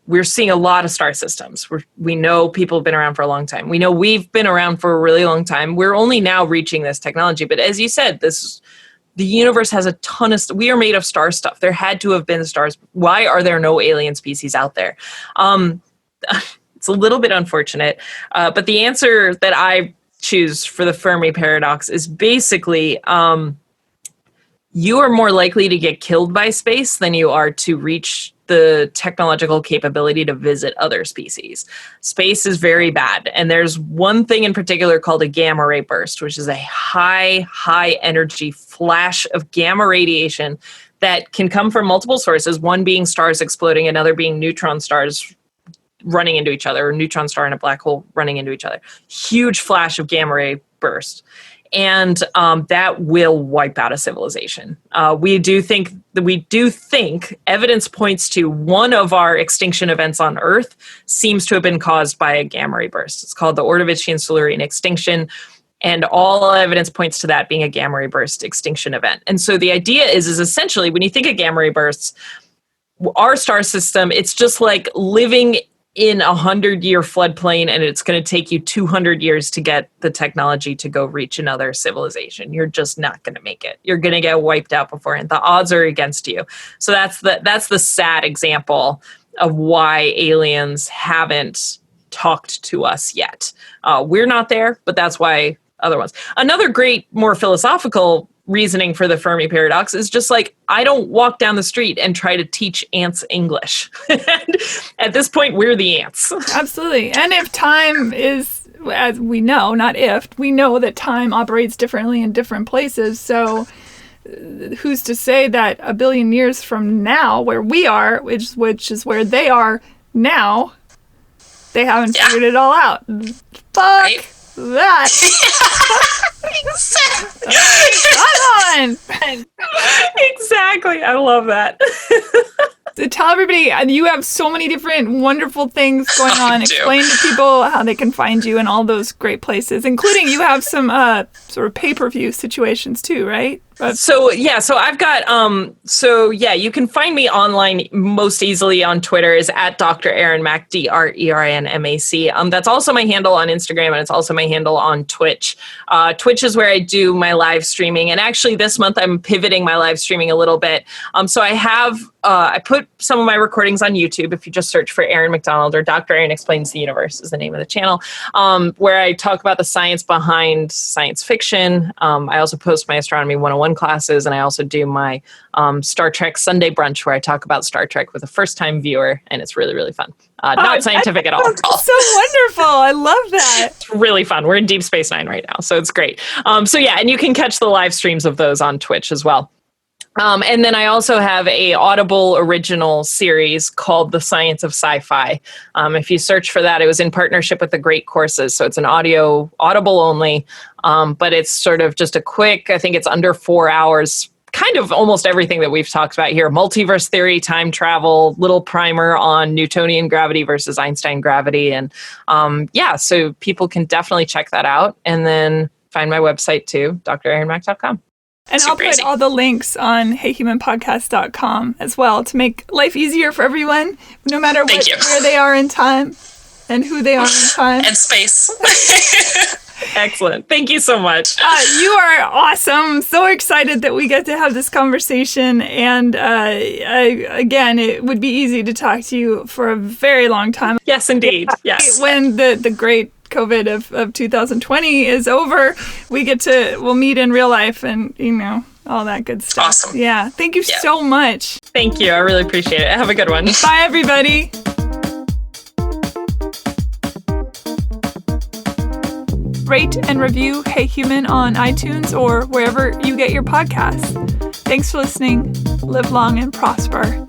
We're seeing a lot of star systems. We know people have been around for a long time. We know we've been around for a really long time. We're only now reaching this technology. But as you said, the universe has a ton of we are made of star stuff. There had to have been stars. Why are there no alien species out there? It's a little bit unfortunate. But the answer that I choose for the Fermi paradox is basically you are more likely to get killed by space than you are to reach the technological capability to visit other species. Space is very bad. And there's one thing in particular called a gamma ray burst, which is a high energy flash of gamma radiation that can come from multiple sources, one being stars exploding, another being neutron stars running into each other, or neutron star and a black hole running into each other. Huge flash of gamma ray burst. And that will wipe out a civilization. We do think evidence points to one of our extinction events on Earth seems to have been caused by a gamma ray burst. It's called the Ordovician Silurian extinction. And all evidence points to that being a gamma ray burst extinction event. And so the idea is essentially, when you think of gamma ray bursts, our star system, it's just like living in 100-year floodplain, and it's going to take you 200 years to get the technology to go reach another civilization. You're just not going to make it. You're going to get wiped out beforehand. The odds are against you. So that's the sad example of why aliens haven't talked to us yet. We're not there, but that's why other ones. Another great, more philosophical reasoning for the Fermi paradox is just like, I don't walk down the street and try to teach ants English. At this point, we're the ants. Absolutely. And if time is, as we know, not if, we know that time operates differently in different places. So who's to say that a billion years from now, where we are, which is where they are now, they haven't figured it all out. Fuck that. Exactly. Come on. Exactly. I love that. So tell everybody, you have so many different wonderful things going on. Explain to people how they can find you in all those great places, including you have some sort of pay-per-view situations too, right? So I've got, you can find me online most easily on Twitter is at Dr. Erin Mac, DrErinMac. That's also my handle on Instagram, and it's also my handle on Twitch. Twitch is where I do my live streaming, and actually this month I'm pivoting my live streaming a little bit. So I put some of my recordings on YouTube. If you just search for Erin Macdonald, or Dr. Erin Explains the Universe is the name of the channel, where I talk about the science behind science fiction. I also post my Astronomy 101 classes, and I also do my Star Trek Sunday Brunch, where I talk about Star Trek with a first-time viewer, and it's really, really fun. Not scientific at all. So wonderful. I love that. It's really fun. We're in Deep Space Nine right now, so it's great. And you can catch the live streams of those on Twitch as well. And then I also have a Audible original series called The Science of Sci-Fi. If you search for that, it was in partnership with the Great Courses. So it's an Audible only, but it's sort of just a quick, I think it's under 4 hours, kind of almost everything that we've talked about here. Multiverse theory, time travel, little primer on Newtonian gravity versus Einstein gravity. And so people can definitely check that out. And then find my website too, drerinmac.com. And I'll put all the links on heyhumanpodcast.com as well to make life easier for everyone, no matter where they are in time and who they are in time. And space. Excellent. Thank you so much. You are awesome. I'm so excited that we get to have this conversation. And again, it would be easy to talk to you for a very long time. Yes, indeed. Yes. When the great COVID of 2020 is over, we'll meet in real life and, all that good stuff. Awesome. Yeah. Thank you so much. Thank you. I really appreciate it. Have a good one. Bye, everybody. Rate and review Hey Human on iTunes or wherever you get your podcasts. Thanks for listening. Live long and prosper.